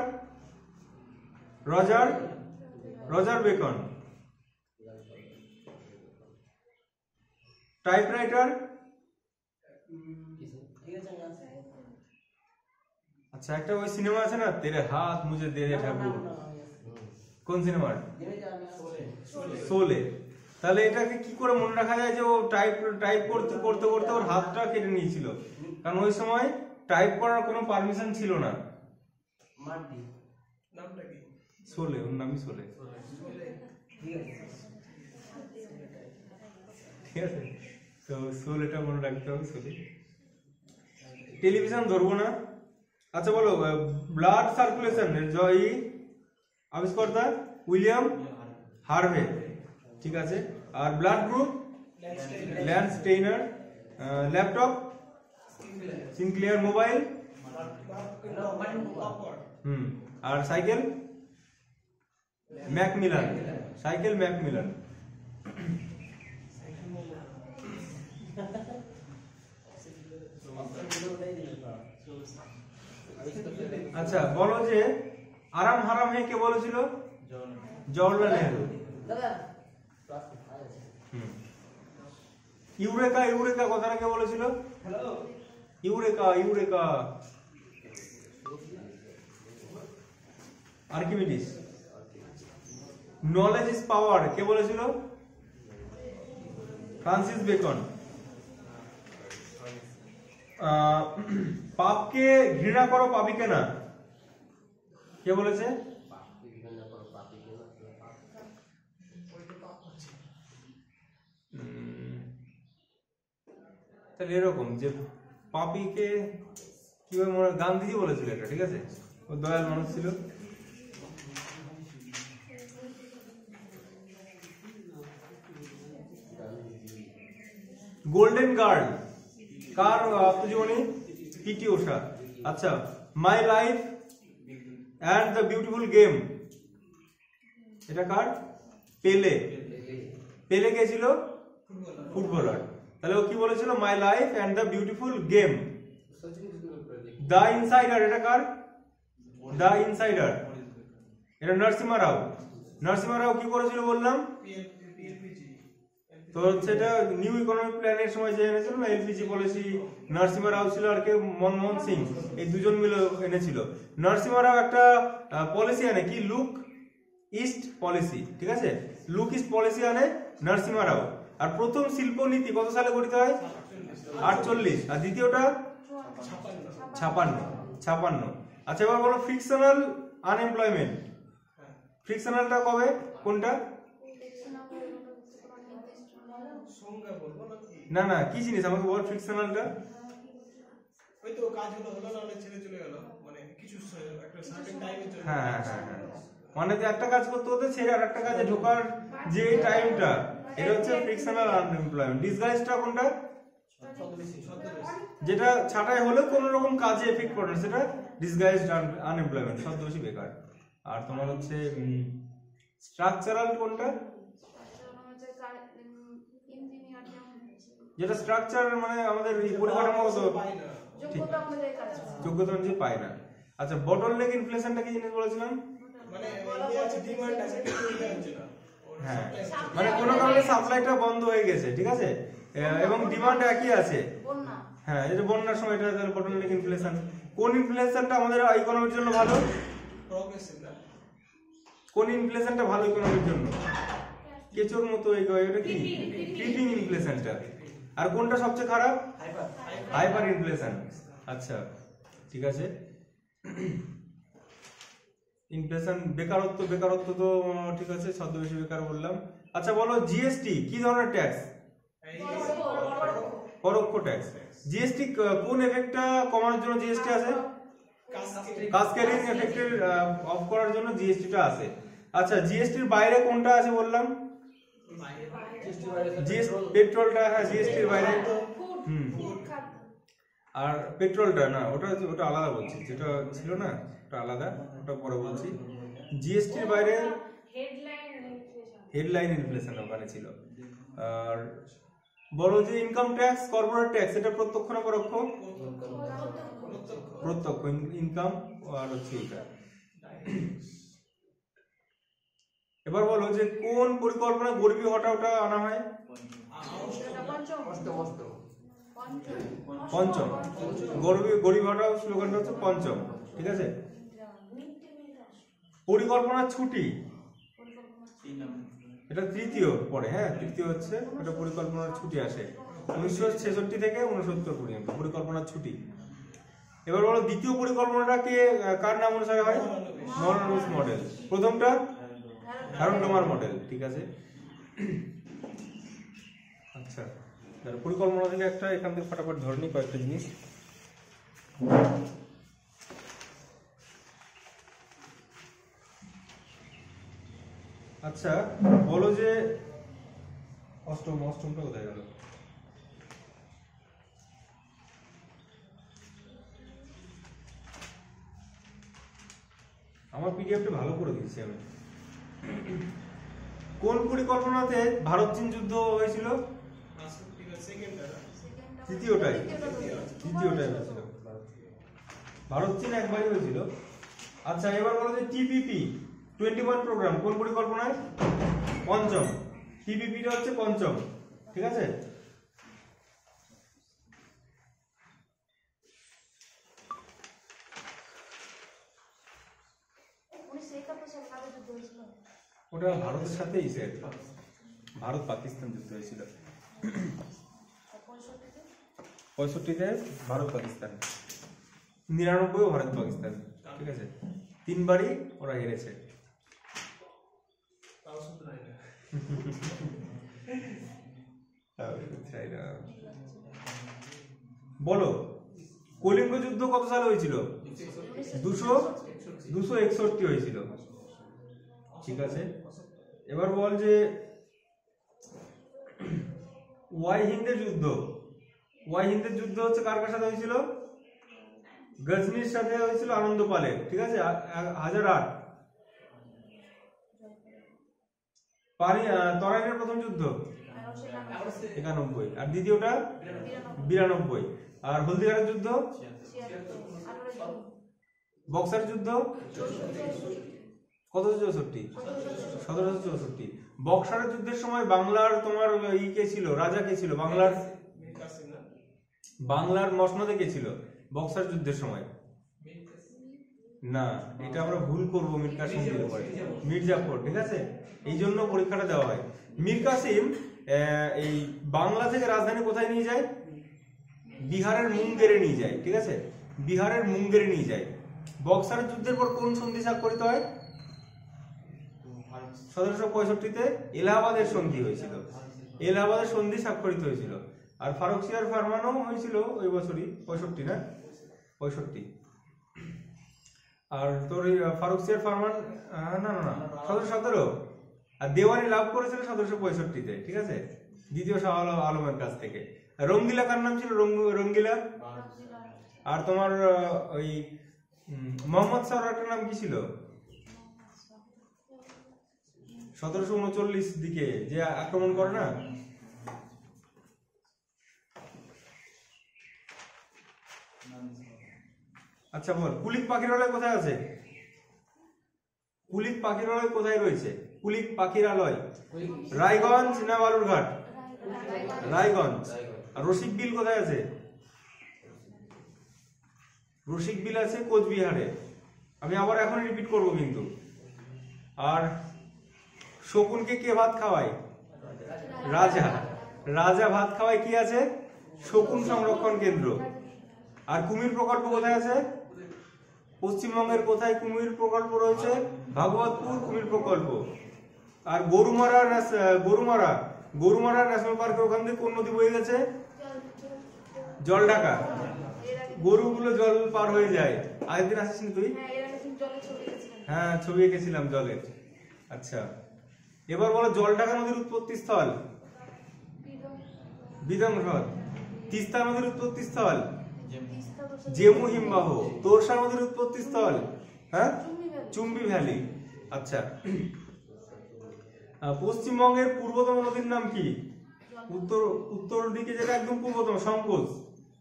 Roger beacon. টাইপরাইটার? আচ্ছা, একটা ওই সিনেমা আছে না, তেরে হাত মুঝে দে দে ঠাকুর, কোন সিনেমার? শোলে। তাহলে এটাকে কি করে মনে রাখা যায় যে ও টাইপ করতে করতে করতে ওর হাতটা কেটে নিয়েছিল? কারণ ওই সময় টাইপ করার কোনো পারমিশন ছিল না। শোলে, ওর নামই শোলে। ঠিক আছে, তো শোলেটা মনে রাখতে হবে, শোলে। টেলিভিশন ধরবো না। আচ্ছা, বলো ব্লাড সার্কুলেশন এর জয় আবিষ্কর্তা? উইলিয়াম হার্ভে, ঠিক আছে। আর blood group? Landsteiner. Laptop? Sinclair. Mobile? আর সাইকেল? ম্যাকমিলান। Cycle Macmillan. আচ্ছা, বলো যে আরাম হারাম হে কে বলেছিল? জওহরলাল নেহরু। ইউরেকা ইউরেকা কথাটা কে বলেছিল? Eureka eureka Archimedes. Knowledge is power কে বলেছিল? Francis Bacon. পাপকে ঘৃণা করো পাপিকে না কে বলেছে? তাহলে এরকম যে পাপিকে কিভাবে মনে, গান্ধীজি বলেছিল এটা, ঠিক আছে, ও দয়াল মানুষ ছিল। গোল্ডেন গার্ল কার আত্মজীবনী? পিটি উষা। আচ্ছা, my life and the beautiful game এটা কার? পেলে। পেলে কে ছিল? ফুটবলার। তাহলে ও কি বলেছিল? My life and the beautiful game. The insider এটা কার? দ্য ইনসাইডার এটা নরসিমা রাও। নরসিমা রাও কি করেছিল বললাম? তো সেটা নিউ ইকোনমিক প্ল্যানের সময় যে এনেছিল না, এলপিজি পলিসি, নরসিমা রাও ছিল আর কে? মনমোহন সিং, এই দুজন মিলে এনেছিল। নরসিমা রাও একটা পলিসি আনে কি? লুক ইস্ট পলিসি, ঠিক আছে। লুকিস পলিসি আনে নরসিমা রাও। আর প্রথম শিল্পনীতি কত সালে গঠিত হয়? 48। আর দ্বিতীয়টা 56। আচ্ছা এবার বলো ফ্রিকশনাল আনএমপ্লয়মেন্ট, ফ্রিকশনালটা কবে, কোনটা? না না কি জিনিস আমাকে বল ফ্রিকশনালটা। ওই তো কাজ হলো না হলে ছেড়ে চলে গেল, মানে কিছু একটা সার্টেন টাইমের জন্য। হ্যাঁ হ্যাঁ হ্যাঁ, মানে যে একটা কাজ করতে হতে ছেড়ে আর একটা কাজে ঢোকার যে টাইমটা, এটা হচ্ছে ফ্রিকশনাল আনএমপ্লয়মেন্ট। ডিসগাইজটা কোনটা? যেটা ছাঁটাই হলেও কোনো রকম কাজে এফেক্ট করে না, সেটা ডিসগাইজড আনএমপ্লয়মেন্ট, ছদ্মবেশী বেকার। আর তোমার হচ্ছে স্ট্রাকচারাল কোনটা? যেটা স্ট্রাকচার মানে আমাদের এই পরিকাঠামোগত যোগ্যতা অনুযায়ী পায় না। আচ্ছা বটলনেক ইনফ্লেশনটা কি জিনিস বলেছিলাম? মানে ইয়ে আছে, ডিমান্ড আছে কিন্তু এটা হচ্ছে না। হ্যাঁ মানে কোনো কারণে সাপ্লাইটা বন্ধ হয়ে গেছে, ঠিক আছে, এবং ডিমান্ড একই আছে। হ্যাঁ এই যে বন্যার সময় এটা তাহলে বটলনেক ইনফ্লেশন। কোন ইনফ্লেশনটা আমাদের ইকোনমির জন্য ভালো? প্রগ্রেসিভ না, কোন ইনফ্লেশনটা ভালো ইকোনমির জন্য? কেচোর মতো এটা কি ক্রিপিং ইনফ্লেশনটা। আর কোনটা সবচেয়ে খারাপ? Hyper inflation. আচ্ছা ঠিক আছে, ইনফ্লেশন। বেকারত্ব তো ঠিক আছে, ছদ্মবেশী বেকার বললাম। আচ্ছা বলো জিএসটি কি ধরনের ট্যাক্স? পরোক্ষ ট্যাক্স। জিএসটি কোন এফেক্টটা কমানোর জন্য জিএসটি আছে? কাস্কেডিং এফেক্টের অফ করার জন্য জিএসটিটা আছে। আচ্ছা জিএসটির বাইরে কোনটা আছে বললাম? পেট্রোলটা, হ্যাঁ জিএসটির বাইরে। আর পেট্রোলটা না, ওটা আলাদা বলছি, যেটা ছিল না ওটা আলাদা, ওটা পরে বলছি। জিএসটির বাইরে হেডলাইন ইনফ্লেশন ওখানে ছিল। আর বলো যে ইনকাম ট্যাক্স, কর্পোরেট ট্যাক্স, এটা প্রত্যক্ষ না পরোক্ষ? প্রত্যক্ষ ইনকাম। আর হচ্ছে এটা। এবার বলো যে কোন পরিকল্পনায় গরিবী হটাওটা আনা হয়? পঞ্চম। গরিবী হটাও স্লোগানটা হচ্ছে পঞ্চম, ঠিক আছে। পরিকল্পনা ছুটি এটা তৃতীয় পরে, হ্যাঁ তৃতীয় হচ্ছে এটা পরিকল্পনার ছুটি আসে 1966 থেকে 69 পর্যন্ত পরিকল্পনার ছুটি। এবার বলো দ্বিতীয় পরিকল্পনাটা কে কার নাম অনুসারে হয়? মহালনবিস মডেল। প্রথমটা হ্যারল্ড ডোমার মডেল, ঠিক আছে। আচ্ছা পরিকল্পনা থেকে একটা এখান থেকে ফটাফট ধরে নিই কয়েকটা জিনিস। আচ্ছা বলো যে অষ্টমটা কোথায় গেল? আমার পিডিএফটা ভালো করে দিয়েছি আমি। কোন পরিকল্পনাতে ভারত চীন যুদ্ধ হয়েছিল? তৃতীয়টাই হয়েছিল, ভারত চীন একবারই হয়েছিল। আচ্ছা এবার বলো যে টিপিপি 21 প্রোগ্রাম কোন পরিকল্পনায়? পঞ্চম। টিপিপিটা হচ্ছে পঞ্চম, ঠিক আছে। ওটা ভারতের সাথে ভারত পাকিস্তান যুদ্ধ হয়েছিল 65-তে ভারত পাকিস্তান, 99 ভারত পাকিস্তান, ঠিক আছে। 3বারই ওরা হেরেছে। বলো কলিঙ্গ যুদ্ধ কত সালে হয়েছিল? 261 হয়েছিল, ঠিক আছে। এবার বল যে ওয়াই হিন্দের যুদ্ধ হচ্ছে কার কার সাথে হয়েছিল? গজনির সাথে হয়েছিল আনন্দ পালের, ঠিক আছে। 1008। তরাইনের প্রথম যুদ্ধ 91, আর দ্বিতীয়টা 92। আর হলদিয়ারের যুদ্ধ, বক্সার যুদ্ধ কত? 64, 1764। বক্সারের যুদ্ধের সময় বাংলার তোমার কে ছিল, রাজা কে ছিল? বাংলার মসনদে কে ছিল বক্সার যুদ্ধের সময়? না, এটা আমরা ভুল করবো মীর কাসিম দিলে পরে। মির্জাফর, ঠিক আছে, এই জন্য পরীক্ষাটা দেওয়া হয়। মীর কাসিম এই বাংলা থেকে রাজধানী কোথায় নিয়ে যায়? বিহারের মুঙ্গেরে নিয়ে যায়, ঠিক আছে, বিহারের মুঙ্গেরে নিয়ে যায়। বক্সার যুদ্ধের পর কোন সন্ধি স্বাক্ষরিত হয়? 1765-তে এলাহাবাদের সন্ধি হয়েছিল, এলাহাবাদের সন্ধি স্বাক্ষরিত হয়েছিল। আর ফারুকসিয়ার ফরমানও হয়েছিল ওই বছরই, 65 না 65। আর তোর ফারুকসিয়ার ফরমান না না না 1717, আর দেওয়ানি লাভ করেছিল 1765-তে, ঠিক আছে, দ্বিতীয় শাহ আলমের কাছ থেকে। রঙ্গিলা কার নাম ছিল? রঙ্গিলা। আর তোমার ওই মোহাম্মদ শাহর একটা নাম কি ছিল? 1739 দিকে যে আক্রমণ করে না, আচ্ছা বল, কুলিক পাখিরালয় কোথায় আছে? কুলিক পাখিরালয় কোথায় রয়েছে? কুলিক পাখিরালয় রায়গঞ্জ না বালুরঘাট? রায়গঞ্জ। আর রসিক বিল কোথায় আছে? রসিক বিল আছে কোচবিহারে। আমি আবার এখন রিপিট করব কিন্তু। আর শকুনকে কে ভাত খাওয়ায়? রাজা। রাজা ভাত খাওয়ায় কি আছে? শকুন সংরক্ষণ কেন্দ্র। আর কুমির প্রকল্প কোথায় আছে? পশ্চিমবঙ্গের কোথায় কুমির প্রকল্প রয়েছে? ভাগবতপুর কুমির প্রকল্প। আর গরুমারা ন্যাশনাল পার্কের ওখান থেকে কোন নদী বয়ে গেছে? জলঢাকা। গরুগুলো জল পার হয়ে যায়। আগের দিন আসিস তুই? হ্যাঁ, ছবি এঁকেছিলাম জলের। আচ্ছা, এবার বলো জলঢাকা নদীর উৎপত্তি স্থল? বিদং হ্রদ। তিস্তা নদীর উৎপত্তি স্থল? জেমু হিমবাহ। তোরসা নদীর উৎপত্তি স্থল? হ্যাঁ, চুম্বি ভ্যালি। আচ্ছা, পশ্চিমবঙ্গের পূর্বতম নদীর নাম কি? উত্তর দিকে যেটা একদম পূর্বতম, সংকোচ,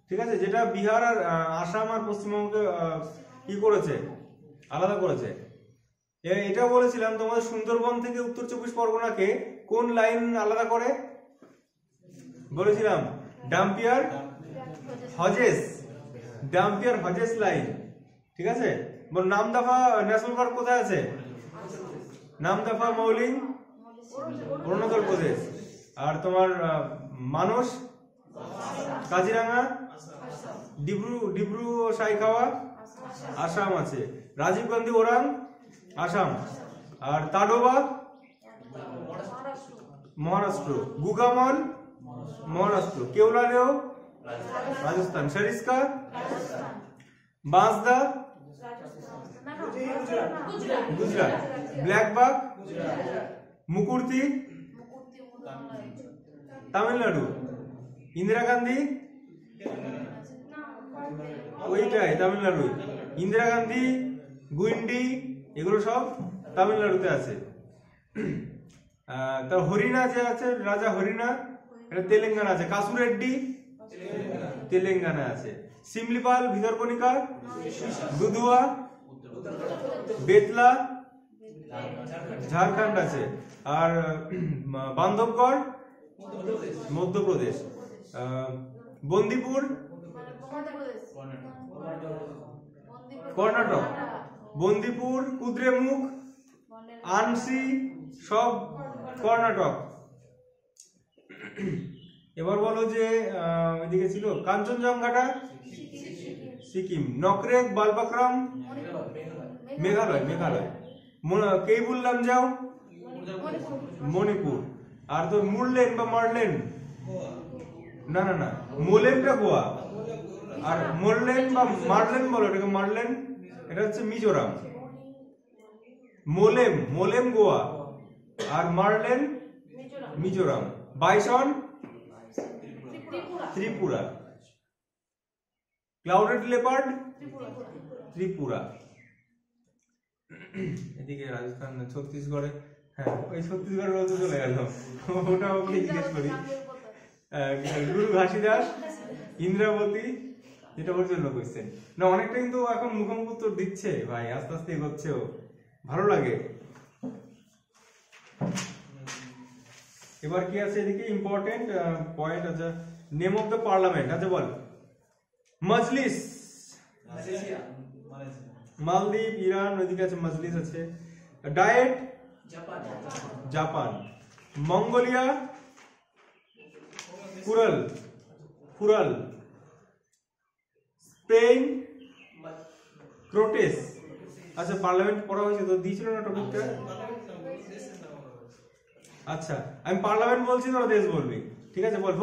ঠিক আছে, যেটা বিহার আর আসাম আর পশ্চিমবঙ্গকে কি করেছে? আলাদা করেছে। এটা বলেছিলাম তোমাদের, সুন্দরবন থেকে উত্তর 24 পরগনাকে কোন লাইন আলাদা করে? বলেছিলাম ডাম্পিয়ার হজেস লাইন, ঠিক আছে। নামদাফা ন্যাশনাল পার্ক কোথায় আছে? নামদাফা মৌলিং অরুণাচল প্রদেশ। আর তোমার মানস কাজিরাঙ্গা ডিব্রু সাইখাওয়া আসাম আছে। রাজীব গান্ধী ওরাং আসাম। আর তাডোবা মহারাষ্ট্র। গুগামল মহারাষ্ট্র। কেওলাদেও রাজস্থান। সরিস্কা বাঁসদা গুজরাট। ব্ল্যাকবাক মুকুর্তি তামিলনাড়ু। ইন্দিরা গান্ধী ওইটাই তামিলনাড়ু। ইন্দিরা গান্ধী গুইন্ডি এগুলো সব তামিলনাড়ুতে আছে। তার হরিণা যে আছে, রাজা হরিণা, এটা তেলেঙ্গানা আছে। কাসুরেড্ডি তেলেঙ্গানা আছে। সিমলিপাল ভিতরকণিকা দুধুয়া বেতলা ঝাড়খণ্ড আছে। আর বান্ধবগড় মধ্যপ্রদেশ। বন্দিপুর কর্ণাটক। বন্দিপুর কুদ্রেমুখ আনসি সব কর্ণাটক। এবার বলো যে ওইদিকে ছিল কাঞ্চনজঙ্ঘাটা সিকিম। নকরেক বালবাক্রাম মেঘালয়। কেইবুল লামজাও মণিপুর। আর তোর মুরলেন বা মার্লেন, না না না, মোলেমটা গোয়া। আর মোরলেন বা মার্লেন বলো, এটাকে মার্লেন, এটা হচ্ছে মিজোরাম। মোলেম গোয়া আর মার্লেন Mizoram. Bison Tripura. Clouded leopard Tripura. এদিকে রাজস্থান ছত্তিশগড়ে, হ্যাঁ ওই ছত্তিশগড়ের রোজ চলে গেল, ওটা ওকে জিজ্ঞেস করি। গুরু ঘাসিদাস ইন্দ্রাবতী, যেটা ওর জন্য কোয়েশ্চেন না। অনেকটা কিন্তু এখন মুখোমুখ উত্তর দিচ্ছে ভাই, আস্তে আস্তে এগোচ্ছেও, ভালো লাগে। এবার কি আছে এদিকে ইম্পর্টেন্ট পয়েন্ট আছে। নেম অফ দ্য পার্লামেন্ট, আচ্ছা বল। মজলিস মালদ্বীপ, ইরান, ওইদিকে আছে মজলিস আছে। Diet Japan, Mongolia Khural, Spain Cortes. আচ্ছা পার্লামেন্ট পড়া হয়েছে তো, দিয়েছিল না টপিকটা? আচ্ছা আমি পার্লামেন্ট বলছি, তোরা দেশ বলবি, ঠিক আছে? বল।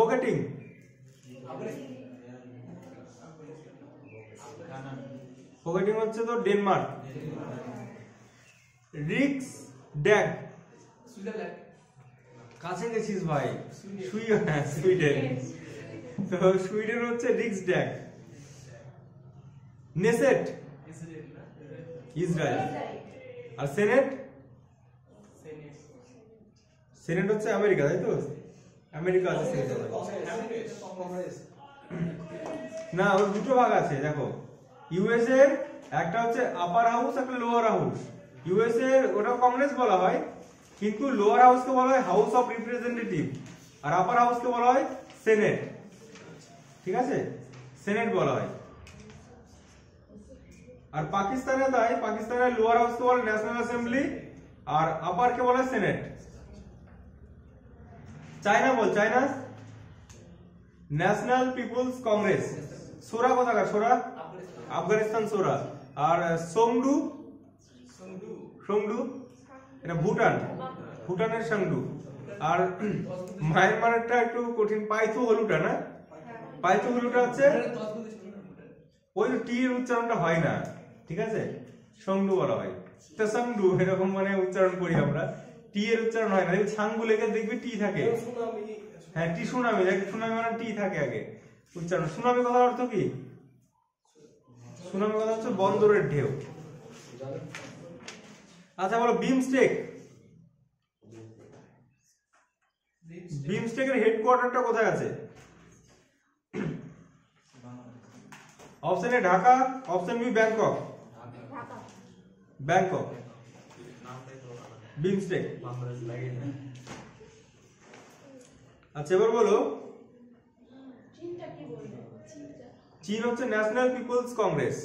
ফোকেটিং হচ্ছে তো ডেনমার্ক। রিক্স ড্যাগ, কাছে গেছিস ভাই, সুইডেন। তো সুইডেন হচ্ছে রিক্স ড্যাগ। Knesset Israel. আর সেনেট হচ্ছে আমেরিকা, তাই তো? আমেরিকা আছে সেনেট। না, ওর দুটো ভাগ আছে দেখো। ইউএস এর একটা হচ্ছে আপার হাউস, একটা লোয়ার হাউস। ইউএস এর ওটা কংগ্রেস বলা হয়, কিন্তু লোয়ার হাউসকে বলা হয় হাউস অফ রিপ্রেজেন্টেটিভ, আর আপার হাউসকে বলা হয় সেনেট। ঠিক আছে, সেনেট বলা হয়। আর পাকিস্তানে তাই, পাকিস্তানের লোয়ার হাউসকে বলে ন্যাশনাল অ্যাসেম্বলি, আর আপারকে বলে সেনেট। চায়না বল, চায়না ন্যাশনাল পিপলস কংগ্রেস। সোরা কোথাকার? সোরা আফগানিস্তান সোরা। আর সোংডু এটা ভুটানের সাংডু। আর মায়ানমারেরটা একটু কঠিন, পাইথু হলুটা না? পাইথু হলুটা হচ্ছে ওই টি এর উচ্চারণটা হয় না, ঠিক আছে? সংডু বলা হয়, সাংডু এরকম মানে উচ্চারণ করি আমরা, টি এর উচ্চারণ হয় না। ছাংবু লেখে দেখবি টি থাকে। হ্যাঁ, টি সুনামি, সুনামি মানে টি থাকে আগে উচ্চারণ। সুনামি কথার অর্থ কি? সুনামি কথা হচ্ছে বন্দরের ঢেউ। আচ্ছা বলো, বিমস্টেকের হেডকোয়ার্টারটা কোথায় আছে? Option A Dhaka, option B Bangkok. BIMSTEC. আচ্ছা এবার বলো, চীন হচ্ছে ন্যাশনাল পিপলস কংগ্রেস।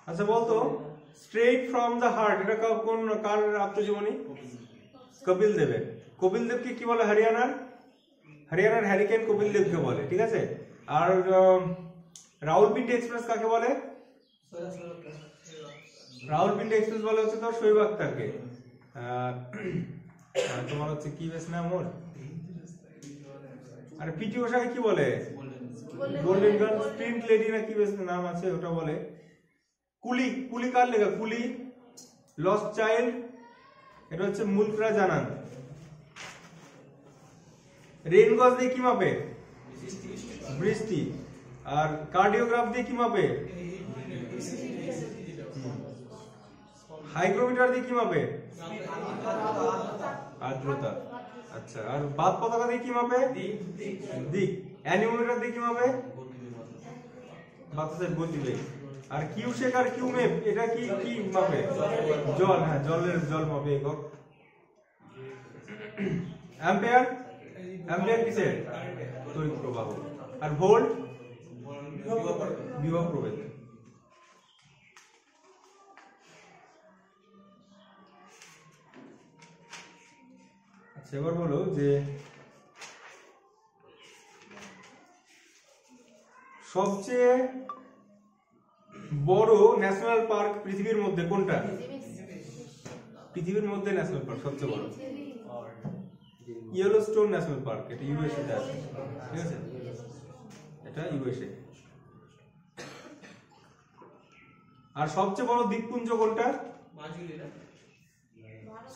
আচ্ছা বলতো, স্ট্রেট ফ্রম দ্য হার্ট এটা কোন কার আত্মজীবনী? কপিল দেবের। কপিল দেবকে কি বলে? হরিয়ানার হ্যারিকেন কপিল দেবকে বলে, ঠিক আছে? আর রাউলপিন্ডি এক্সপ্রেস কাকে বলে? রাউলপিন্ডি এক্সপ্রেস বলে হচ্ছে তোর শোয়েব আখতারকে। তোমার হচ্ছে কি বেশ নাম ওর? আরে পিটি উষাকে কি বলে? গোল্ডেন গার্ল, স্প্রিন্ট লেডি না কি বেশ নাম আছে, ওটা বলে। কুলি কার লেখা? কুলি, লস্ট চাইল্ড, এটা হচ্ছে মুলকরা জানান। রেন গজ দিয়ে কি মাপে? বৃষ্টি। আর কার্ডিওগ্রাফ দিয়ে কি মাপে? হাইগ্রোমিটার দিয়ে কি মাপে? আর্দ্রতা। আচ্ছা, আর বাত পতাকা দিয়ে কি মাপে? দিক। অ্যানিমোমিটার দিয়ে কি মাপে? বাতাসের গতিবেগ। আর কিউ শেক আর কিউ মেপ এটা কি মাপে? জল। হ্যাঁ, জল মাপে একক। অ্যাম্পিয়ার কিসের? তড়িৎ প্রবাহ। আর ভোল্ট বিভব প্রভেদ। আচ্ছা এবার বলো যে সবচেয়ে বড় ন্যাশনাল পার্ক পৃথিবীর মধ্যে কোনটা? পৃথিবীর মধ্যে ন্যাশনাল পার্ক সবচেয়ে বড় ইয়েলোস্টোন ন্যাশনাল পার্ক, এটা ইউএসএ তে আছে, ঠিক আছে? এটা ইউএসএ। আর সবচেয়ে বড় দ্বীপপুঞ্জ কোনটা?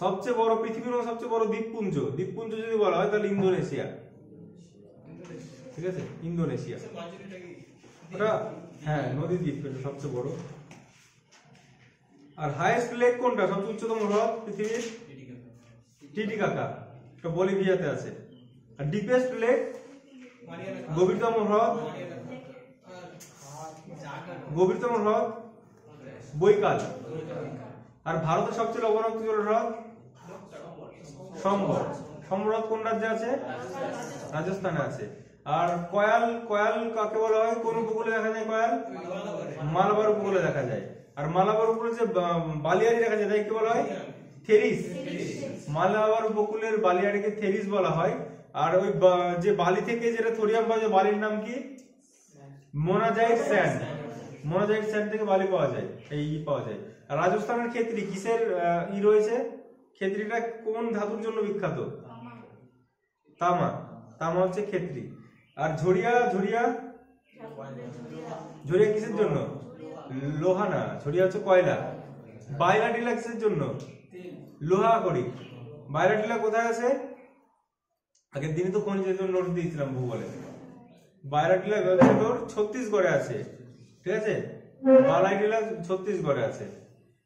সবচেয়ে বড় পৃথিবীর মধ্যে সবচেয়ে বড় দ্বীপপুঞ্জ যদি বলা হয় তাহলে ইন্দোনেশিয়া, ঠিক আছে? ইন্দোনেশিয়া ওটা, হ্যাঁ, নদী দ্বীপ, এটা সবচেয়ে বড়। আর হাইয়েস্ট লেক কোনটা? সবচেয়ে উচ্চতম হ্রদ পৃথিবীর? টিটিকাকা, এটা বলিভিয়াতে আছে। আর ডিপেস্ট লেক, গভীরতম হ্রদ বৈকাল। আর ভারতের সবচেয়ে লবণাক্ত জলহ্রদ সম্বর। সম্বর কোন রাজ্যে আছে? রাজস্থানে আছে। আর কয়াল, কয়াল কাকে বলা হয়? কোন উপকূলে দেখা যায় কয়াল? মালাবার উপকূলে দেখা যায়। আর মালাবার উপকূলে যে বালিয়াড়ি দেখা যায় তাই কি বলা হয়? থেরিস। মালাবার উপকূলের বালিয়াড়িকে থেরিস বলা হয়। আর ওই যে বালি থেকে যেটা থোরিয়াম পাওয়া যায়, বালির নাম কি? Monazite sand. মোনাজাইট স্যান্ড থেকে বালি পাওয়া যায়, এই পাওয়া যায়। আর রাজস্থানের ক্ষেত্রী কিসের রয়েছে? ক্ষেত্রীটা কোন ধাতুর জন্য বিখ্যাত? তামা। তামা হচ্ছে ক্ষেত্রী। আর ঝরিয়া, ঝরিয়া ঝরিয়া কিসের জন্য? লোহা না, ঝরিয়া হচ্ছে কয়লা। বাইলা টিলা কিসের জন্য? লোহা করি। বাইলা টিলা কোথায় আছে? আগের দিনই তো খনিজের জন্য নোট দিয়েছিলাম ভূগোলে। বাইলা টিলা তোর ছত্তিশগড়ে আছে, ঠিক আছে? বালাই টিলা ছত্তিশগড়ে আছে।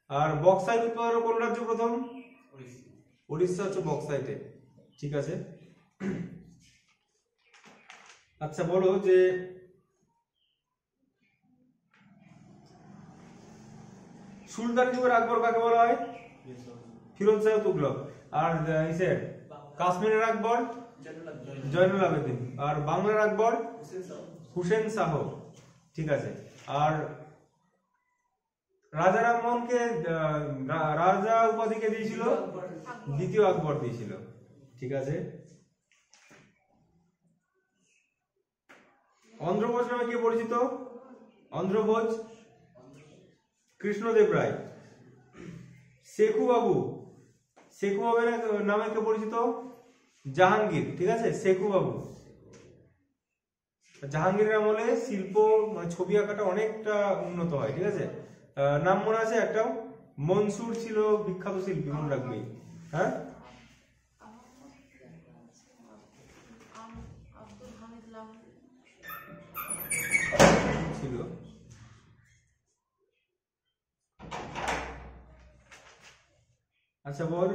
আর বক্সাইট উৎপাদন কোন রাজ্য প্রথম? উড়িষ্যা হচ্ছে বক্সাইটে, ঠিক আছে। আচ্ছা বলো যে সুলতান যুগের আকবর কাকে বলা হয়? ফিরোজ শাহ তুগলক। আর ইসের কাশ্মীরের আকবর জয়নুল আবেদিন। আর বাংলার আকবর হুসেন শাহ, ঠিক আছে। আর রাজা রামমোহনকে রাজা উপাধিকে দিয়েছিল দ্বিতীয় আকবর দিয়েছিল, ঠিক আছে। অন্ধ্রভোজ নামে কে পরিচিত? অন্ধ্রভোজ কৃষ্ণদেব রায়। শেখু বাবু, শেখু বাবুর নামে কে পরিচিত? জাহাঙ্গীর, ঠিক আছে। শেখু বাবু। জাহাঙ্গীরের আমলে শিল্প মানে ছবি আঁকাটা অনেকটা উন্নত হয়, ঠিক আছে। নাম মনে আছে একটা? মনসুর ছিল বিখ্যাত শিল্পী, মনে রাখবি, হ্যাঁ। ছিল। আচ্ছা বল,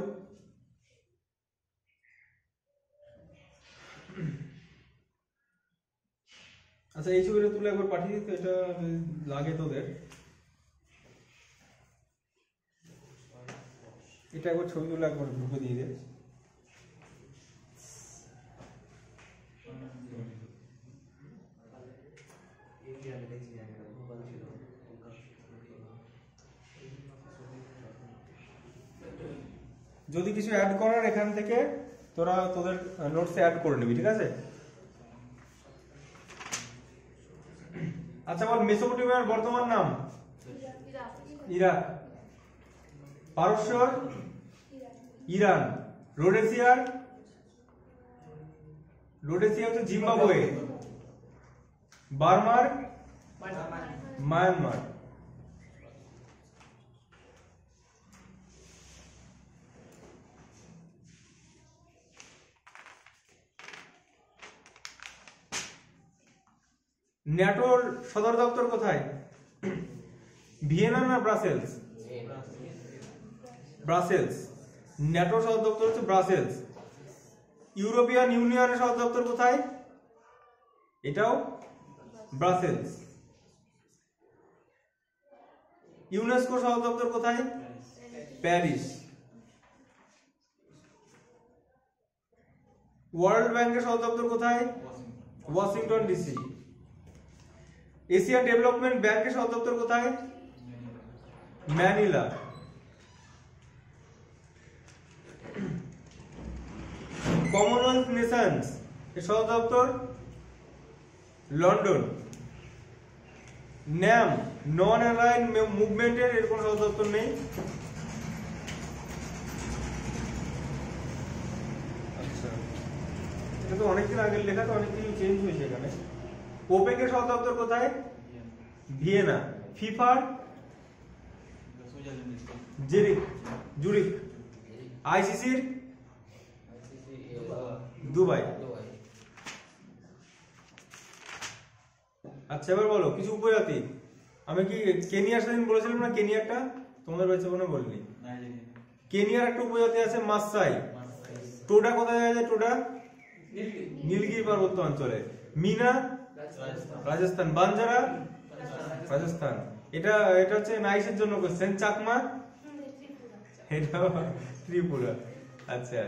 আচ্ছা এই ছবিটা তুলে একবার পাঠিয়ে দিতে, এটা লাগে তোদের। এটা একবার ছবি তুলে একবার গ্রুপে দিয়ে দে। যদি কিছু অ্যাড করার এখান থেকে তোরা তোদের নোটসে অ্যাড করে নিবি, ঠিক আছে। আচ্ছা বল, মেসোপটেমিয়ার বর্তমান নাম? ইরাক। পারস্যর? ইরান। রোডেসিয়ার? রোডেসিয়া হচ্ছে জিম্বাবুয়ে। বার্মার? মায়ানমার। ন্যাটোর সদর দপ্তর কোথায়? ভিয়েনা না ব্রাসেলস? ব্রাসেলস। ন্যাটোর সদর দপ্তর হচ্ছে ব্রাসেলস। ইউরোপিয়ান ইউনিয়নের সদর দপ্তর কোথায়? এটাও ব্রাসেলস। ইউনেস্কোর সদর দপ্তর কোথায়? প্যারিস। ওয়ার্ল্ড ব্যাংকের সদর দপ্তর কোথায়? Washington DC. এশিয়া ডেভেলপমেন্ট ব্যাংকের সদর দপ্তর কোথায়? ম্যানিলা। কমনওয়েলথ নেশনস এর সদর দপ্তর লন্ডন। ন্যাম নন অ্যালাইন মুভমেন্টের এর কোনো সদর দপ্তর নেই। আচ্ছা, এটা তো অনেকদিন আগের লেখা, তো অনেক কিছু চেঞ্জ হয়েছে এখানে। ওপেকের সদর দপ্তর কোথায়? ভিয়েনা। ফিফার? জুরিক। আইসিসির? দুবাই। আচ্ছা এবার বলো কিছু উপজাতি। আমি কি কেনিয়ার সেদিন বলেছিলাম না? কেনিয়াটা তোমাদের বাচ্চা মনে বললি? কেনিয়ার একটা উপজাতি আছে মাসাই। টোডা কোথায় দেখা যায়? টোডা নীলগিরি পার্বত্য অঞ্চলে। মিনা রাজস্থান। বাঞ্জারা রাজস্থান। এটা এটা হচ্ছে নাইসের জন্য কোশ্চেন। চাকমা এটাও ত্রিপুরা। আচ্ছা,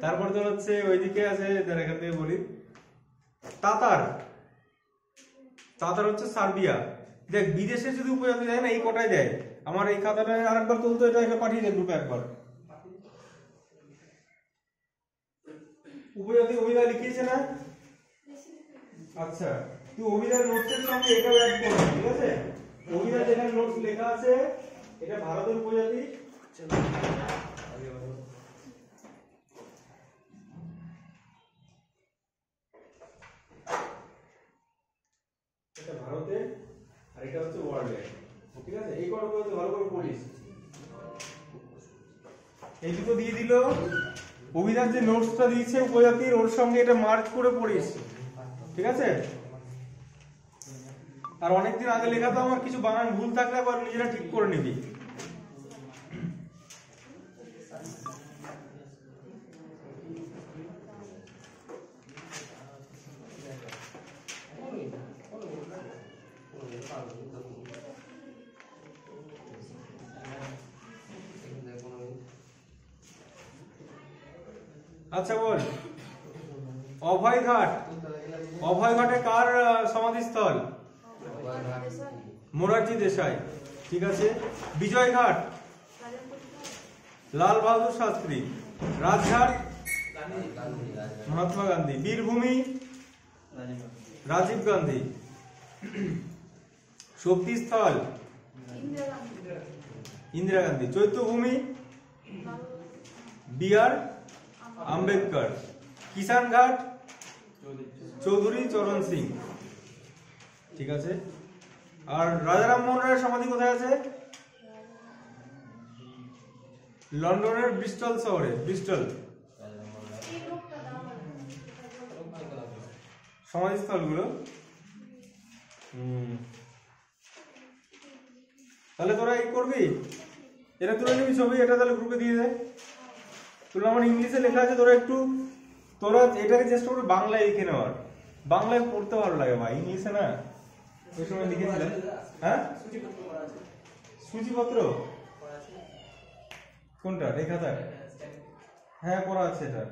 তারপর তো হচ্ছে ওইদিকে আছে, এখান থেকে বলি তাতার। তাতার হচ্ছে সার্বিয়া। দেখ বিদেশে যদি উপজাতি দেয় না, এই কটাই দেয়। আমার এই খাতাটা আরেকবার তুলতো, এটা পাঠিয়ে দে গ্রুপে একবার। উপজাতি অভিধা লিখিয়েছে না? আচ্ছা, তুই অভিধার নোটসের সঙ্গে এটাও অ্যাড করবি, ঠিক আছে? অভিধার যেখানে নোটস লেখা আছে, এটা ভারতের উপজাতি। এটা ভারতের, আর এটা হচ্ছে ওয়ার্ল্ডের, ঠিক আছে? এই কটা ভালো করে পড়িস। এই দুটো দিয়ে দিল। অভিধার যে নোটসটা দিয়েছে উপজাতির, ওর সঙ্গে এটা মার্চ করে পড়িস, ঠিক আছে? আর অনেকদিন আগে লেখা তো আমার কিছু বানান ভুল থাকলে আবার নিজেরা ঠিক করে নিবি। আচ্ছা বল, অভয়ঘাট। অভয়ঘাটে কার সমাধিস্থল? মোরারজি দেশাই, ঠিক আছে। বিজয়ঘাট লাল বাহাদুর শাস্ত্রী। রাজঘাট মহাত্মা গান্ধী। বীরভূমি রাজীব গান্ধী। শক্তিস্থল ইন্দিরা গান্ধী। চৈত্যভূমি বি.আর. আম্বেদকর। কিষান ঘাট চৌধুরী চরণ সিং, ঠিক আছে। আর রাজা রামমোহন রায়ের সমাধি কোথায় আছে? লন্ডনের ব্রিস্টল শহরে। ব্রিস্টল সমাধিস্থলগুলো। তাহলে তোরা এই করবি, এটা তুলে নিবি ছবি, এটা তাহলে গ্রুপে দিয়ে দে। তোরা আমার ইংলিশে লেখা আছে, তোরা এটাকে চেষ্টা করবে বাংলায় লিখে নেওয়ার। বাংলায় পড়তে ভালো লাগে ভাই, ইংলিশে না। ওই সময় লিখেছিলাম। হ্যাঁ, সূচিপত্র কোনটা? এই খাতা? হ্যাঁ, পড়া আছে এটা।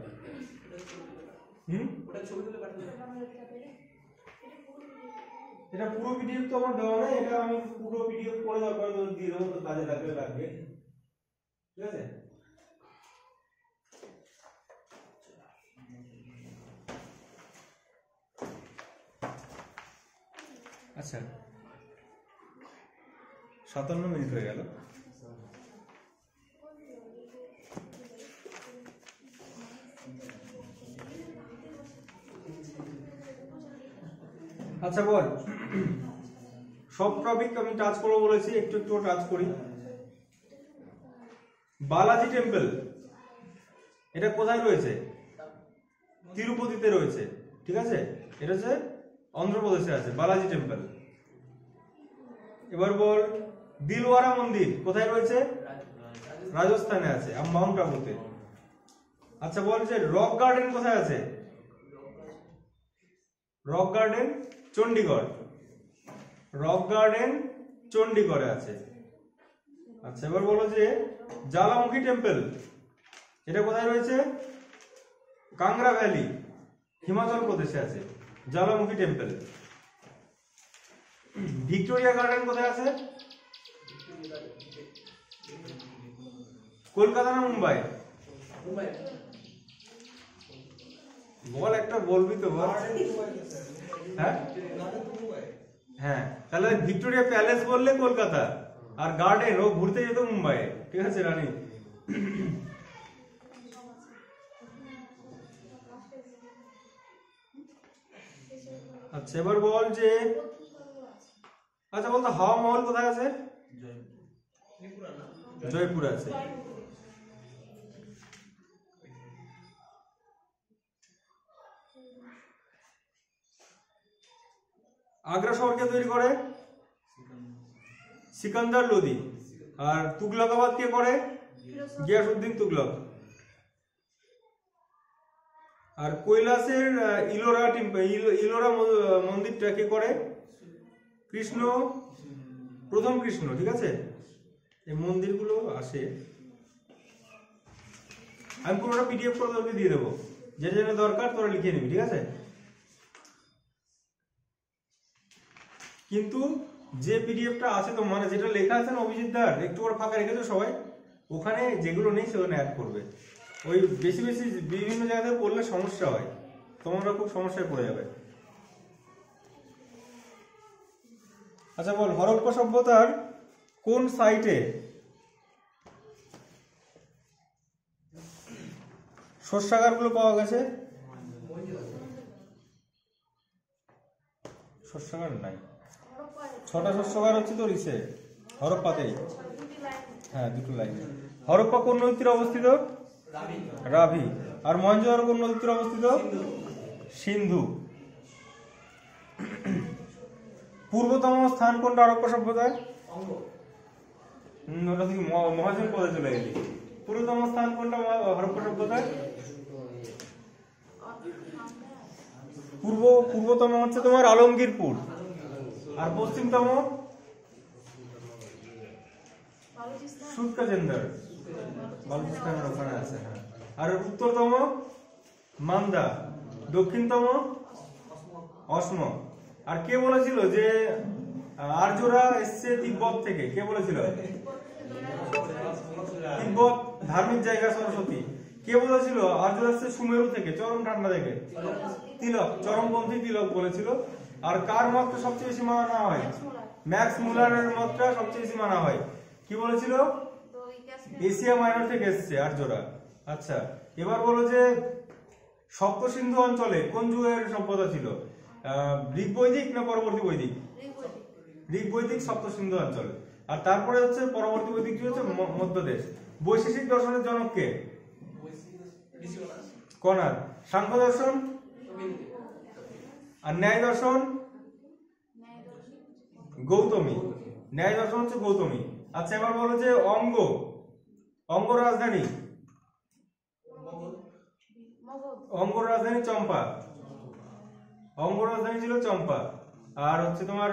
এটা পুরো পিডিএফ তো আমার দেওয়া নেই, এটা আমি পুরো পিডিএফ করে দরকার দিয়ে দেবো, তো কাজে লাগবে, ঠিক আছে? আচ্ছা, 57 মিনিট হয়ে গেল। আচ্ছা বল, সব টপিক আমি টাচ করবো বলেছি, একটু একটু টাচ করি। বালাজি টেম্পল, এটা কোথায় রয়েছে? তিরুপতিতে রয়েছে, ঠিক আছে। এটা হচ্ছে অন্ধ্রপ্রদেশে আছে বালাজি টেম্পল। এবার বল, দিলওয়ারা মন্দির কোথায় রয়েছে? রাজস্থানে আছে, মাউন্ট আবুতে। আচ্ছা বল যে রক গার্ডেন কোথায় আছে? Rock garden Chandigarh. Rock garden চণ্ডীগড়ে আছে। আচ্ছা এবার বলো যে জ্বালামুখী টেম্পল, এটা কোথায় রয়েছে? কাংরা ভ্যালি, হিমাচল প্রদেশে আছে জ্বালামুখী টেম্পল। ভিক্টোরিয়া গার্ডেন কোথায় আছে? কলকাতা না মুম্বাই? বল, একটা বলবি তো বল। হ্যাঁ হ্যাঁ, তাহলে ভিক্টোরিয়া প্যালেস বললে কলকাতা, আর গার্ডেন ও ঘুরতে যেত মুম্বাই, ঠিক আছে রানী। আচ্ছা এবার বল যে, আচ্ছা বলতো হাওয়া মহল কোথায় আছে? জয়পুর আছে। আগ্রা শহরকে তৈরি করে সিকান্দার লোদি। আর তুগলকাবাদ কে করে? গিয়াসউদ্দিন তুগলক। আর কৈলাসের ইলোরা মন্দিরটা কে করে? প্রথম কৃষ্ণ, ঠিক আছে। এই মন্দিরগুলো আসে আমি পুরোটা পিডিএফ করে তোকে দিয়ে দেবো, যেটা যেটা দরকার তোরা লিখে নিবি, ঠিক আছে? কিন্তু যে পিডিএফটা আছে তো মানে যেটা লেখা আছে না অভিজিৎ দার, একটু করে ফাঁকা রেখেছো সবাই, ওখানে যেগুলো নেই সেখানে অ্যাড করবে। ওই বেশি বেশি বিভিন্ন জায়গায় পড়লে সমস্যা হয়, তোমরা খুব সমস্যায় পড়ে যাবে। আচ্ছা বল, হরপ্পা সভ্যতার কোন সাইটে শস্যাগারগুলো পাওয়া গেছে? শস্যাগার নাই, 6টা শস্যাগার হচ্ছে তোর ইসে হরপ্পাতেই। হ্যাঁ, 2টো লাইন। হরপ্পা কোন নদীর তীরে অবস্থিত? রাভি। আর মহেঞ্জোদারো কোন নদীর তীরে অবস্থিত? সিন্ধু। পূর্বতম স্থান কোনটা হরপ্পা সভ্যতায়? ওটা থেকে মহাজন পদে চলে গেলি। পূর্বতম স্থান কোনটা হরপ্পা সভ্যতায়? পূর্বতম হচ্ছে তোমার আলমগীরপুর, আর পশ্চিমতম সুৎকাচেন্দার, বালুচিস্তানের ওখানে আছে। হ্যাঁ, আর উত্তরতম মান্দা, দক্ষিণতম অসম। আর কে বলেছিল যে আর্যরা এসছে তিব্বত থেকে? কে বলেছিল? তিব্বত ধার্মিক জায়গা সরস্বতী। কে বলেছিল আর্যরা এসছে সুমেরু থেকে, চরম ঠান্ডা থেকে? তিলক, চরমপন্থী তিলক বলেছিল। আর কার মতটা সবচেয়ে বেশি মানা হয়? ম্যাক্স মুলারের মতটা সবচেয়ে বেশি মানা হয়। কি বলেছিল? এশিয়া মাইনর থেকে এসছে আর্যরা। আচ্ছা, এবার বলো যে সপ্ত সিন্ধু অঞ্চলে কোন যুগের সভ্যতা ছিল? ঋগ বৈদিক না পরবর্তী বৈদিক? ঋগ বৈদিক সপ্ত সিন্ধু অঞ্চল। আর তারপরে হচ্ছে পরবর্তী বৈদিক যুগ হচ্ছে মধ্যদেশ। বৈশেষিক দর্শনের জনক কে? কনাদ। সাংখ্য দর্শন আর ন্যায় দর্শন গৌতমী। ন্যায় দর্শন হচ্ছে গৌতমী। আচ্ছা, এবার বলো যে অঙ্গ রাজধানী? অঙ্গ রাজধানী চম্পা। অঙ্গ রাজধানী ছিল চম্পা। আর হচ্ছে তোমার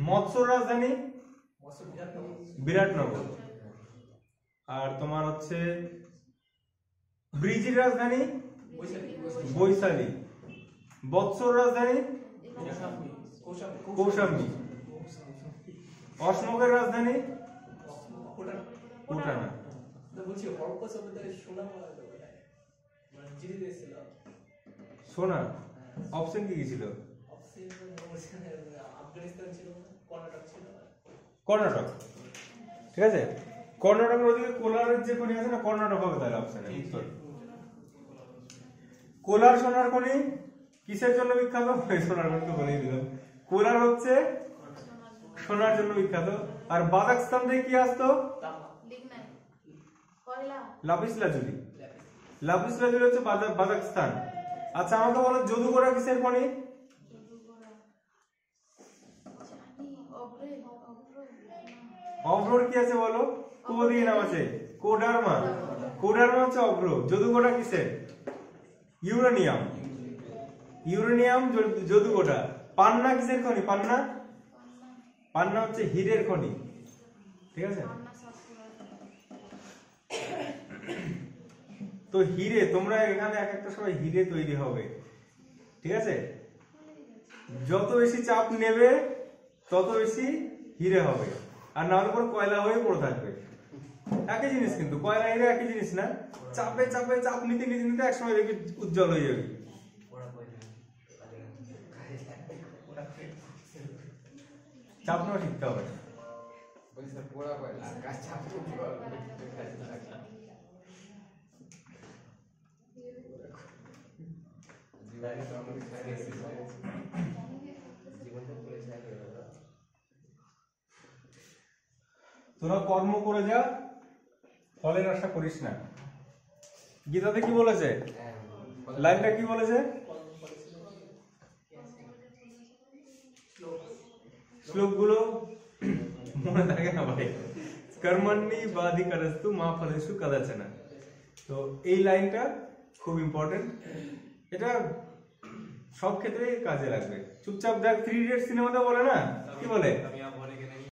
মৎস্যর রাজধানী বিরাটনগর। আর তোমার হচ্ছে ব্রিজির রাজধানী বৈশালী। বৎসর রাজধানী কৌশাম্বী। অশোকের রাজধানী কোটানা। সোনা অপশন কি ছিল? কর্ণাটক। ঠিক আছে, কর্ণাটকের ওদিকে কোলারের যে খনি আছে না, কর্ণাটক হবে তাহলে অপশনে উত্তর। কোলার সোনার খনি কিসের জন্য বিখ্যাত? সোনার খনি তো বলেই দিলাম। কোলার হচ্ছে সোনার জন্য বিখ্যাত। আর বাদাকস্তান থেকে কি আসতো? Lapis lazuli. লাপিস লাজুলি হচ্ছে বাদাকস্তান। আচ্ছা, আমাকে বলো যদুগোড়া কিসের খনি? অভ্রর কি আছে বলো? কোদিকে নাম আছে কোডারমা। কোডারমা হচ্ছে অভ্র। যদুগোড়া কিসের? ইউরেনিয়াম। ইউরেনিয়াম যদুগোড়া। পান্না কিসের খনি? পান্না পান্না হচ্ছে হীরের খনি। ঠিক আছে, তো হিরে তোমরা এখানে এক একটা সময় হিরে তৈরি হবে। ঠিক আছে, যত বেশি চাপ নেবে তত বেশি হিরে হবে, আর না হলে পরে কয়লা হয়ে পড়ে থাকবে। একই জিনিস, কিন্তু কয়লা হিরে একই জিনিস না। চাপে চাপে চাপ নিতে নিতে নিতে একসময় দেখবি উজ্জ্বল হয়ে যাবে। চাপ নেওয়া শিখতে হবে। তোরা কর্ম করে যা, ফলের আশা করিস না। গীতাতে কি বলেছে? লাইনটা কি বলেছে? শ্লোকগুলো মনে থাকে না ভাই। কর্মণি বাধিকারস্তু মা ফলেষু কদাচনা। তো এই লাইনটা খুব ইম্পর্টেন্ট, এটা সব ক্ষেত্রেই কাজে লাগবে। চুপচাপ দেখ, 3 ইডিয়টস সিনেমাতে বলে না, কি বলে?